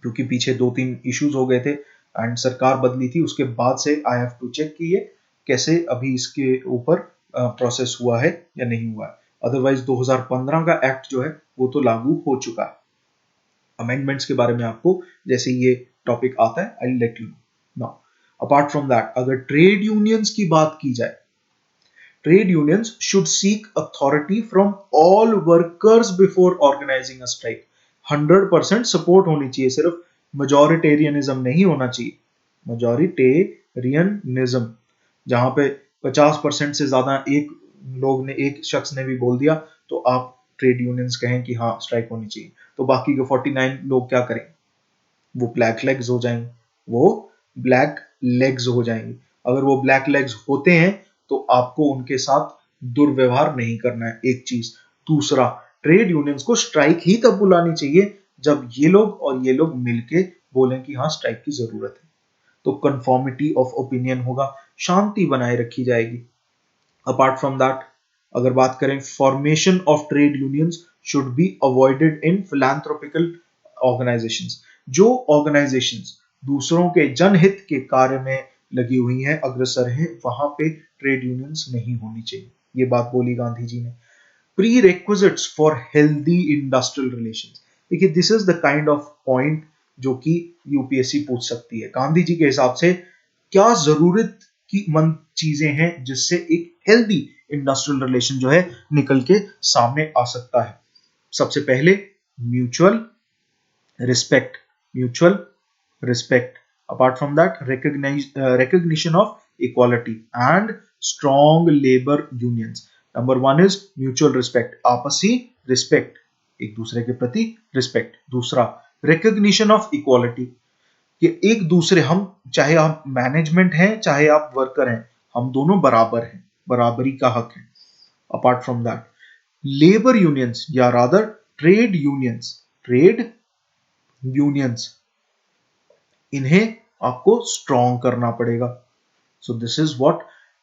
क्योंकि पीछे 2-3 इश्यूज हो गए थे एंड सरकार बदली थी, उसके बाद से आई हैव टू चेक कि ये कैसे अभी इसके ऊपर प्रोसेस हुआ है या नहीं हुआ है। अदरवाइज 2015 का एक्ट जो है वो तो लागू हो चुका है। अमेंडमेंट्स के बारे में आपको जैसे ये टॉपिक आता है I let you know. Now apart from that, अगर ट्रेड यूनियंस की बात की जाए, trade unions should seek authority from all workers before organising a strike. 100% support होनी चाहिए, सिर्फ मेजोरिटेरियनिज्म नहीं होना चाहिए। मेजोरिटेरियनिज्म, जहां पे 50% से ज्यादा एक लोग ने, एक शख्स ने भी बोल दिया तो आप ट्रेड यूनियंस कहें कि हाँ स्ट्राइक होनी चाहिए, तो बाकी के 49 लोग क्या करें, वो ब्लैक लेग्स हो जाएंगे, वो ब्लैक लेग्स हो जाएंगे। अगर वो ब्लैक लेग्स होते हैं तो आपको उनके साथ दुर्व्यवहार नहीं करना है, एक चीज। दूसरा, ट्रेड यूनियंस को स्ट्राइक ही तब बुलानी चाहिए जब ये लोग और ये लोग मिलके बोलें कि हाँ स्ट्राइक की जरूरत है, तो कंफॉर्मिटी ऑफ ओपिनियन होगा, शांति बनाए रखी जाएगी। अपार्ट फ्रॉम दैट, अगर बात करें, formation of trade unions should be avoided in philanthropical organisations. जो ऑर्गेनाइजेशंस दूसरों के जनहित के कार्य में लगी हुई हैं, अग्रसर हैं, वहां पे ट्रेड यूनियंस नहीं होनी चाहिए, ये बात बोली गांधी जी ने। Prerequisites for healthy industrial relations, देखिए this is the kind of point जो कि यूपीएससी पूछ सकती है। गांधी जी के हिसाब से क्या जरूरत की मंद चीजें हैं जिससे एक हेल्दी इंडस्ट्रियल रिलेशन जो है निकल के सामने आ सकता है। सबसे पहले mutual respect, mutual respect. Apart from that, recognition of equality and strong labor unions. Number one is mutual respect, आपसी रिस्पेक्ट। एक दूसरे के प्रति रिस्पेक्ट। दूसरा, रिकॉग्निशन ऑफ इक्वालिटी, कि एक दूसरे, हम चाहे आप मैनेजमेंट हैं चाहे आप वर्कर हैं, हम दोनों बराबर हैं, बराबरी का हक है। Apart from that, labour unions या रादर ट्रेड यूनियंस, इन्हें आपको स्ट्रॉन्ग करना पड़ेगा। So this is what,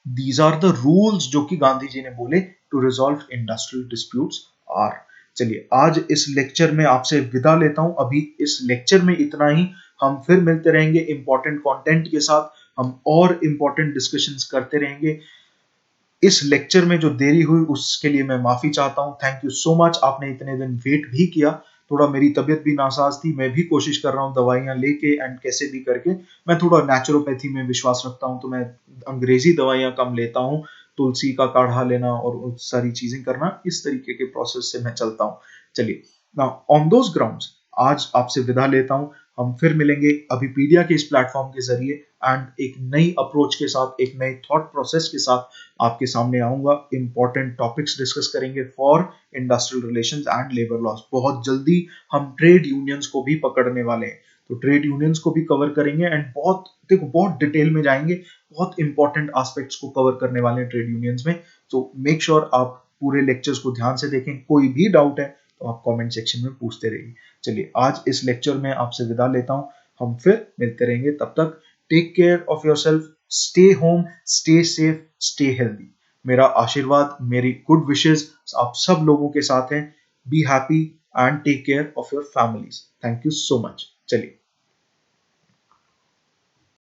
these are the rules जो कि गांधी जी ने बोले to resolve industrial disputes are. चलिए, आज इस लेक्चर में आपसे विदा लेता हूं। अभी इस लेक्चर में इतना ही। हम फिर मिलते रहेंगे इंपॉर्टेंट कंटेंट के साथ, हम और इंपॉर्टेंट डिस्कशंस करते रहेंगे। इस लेक्चर में जो देरी हुई उसके लिए मैं माफी चाहता हूं। थैंक यू सो मच, आपने इतने दिन वेट भी किया। थोड़ा मेरी तबीयत भी नासाज थी, मैं भी कोशिश कर रहा हूं दवाइयां लेके एंड कैसे भी करके। मैं थोड़ा नेचुरोपैथी में विश्वास रखता हूं, तो मैं अंग्रेजी दवाइयां कम लेता हूं। तुलसी का काढ़ा लेना और सारी चीजें करना, इस तरीके के प्रोसेस से मैं चलता हूं। चलिए, नाउ ऑन दोज ग्राउंड्स आज आपसे विदा लेता हूं। हम फिर मिलेंगे अभिपीडिया के इस प्लेटफॉर्म के जरिए एंड एक नई अप्रोच के साथ, एक नए थॉट प्रोसेस के साथ आपके सामने आऊंगा। इंपॉर्टेंट टॉपिक्स डिस्कस करेंगे for industrial relations and labour laws. बहुत जल्दी हम ट्रेड यूनियंस को भी पकड़ने वाले हैं, तो ट्रेड यूनियंस को भी कवर करेंगे एंड बहुत डिटेल में जाएंगे। बहुत इंपॉर्टेंट एस्पेक्ट्स को कवर करने वाले हैं ट्रेड यूनियंस में। तो मेक श्योर आप पूरे लेक्चर्स को ध्यान से देखें। कोई भी डाउट है तो आप कमेंट सेक्शन में पूछते रहिए। चलिए, आज इस लेक्चर में आपसे विदा लेता हूं। हम फिर मिलते रहेंगे, तब तक take care of yourself, stay home, stay safe, stay healthy. मेरा आशीर्वाद, मेरी गुड विशेस आप सब लोगों के साथ हैं। Be happy and take care of your families. Thank you so much. चलिए।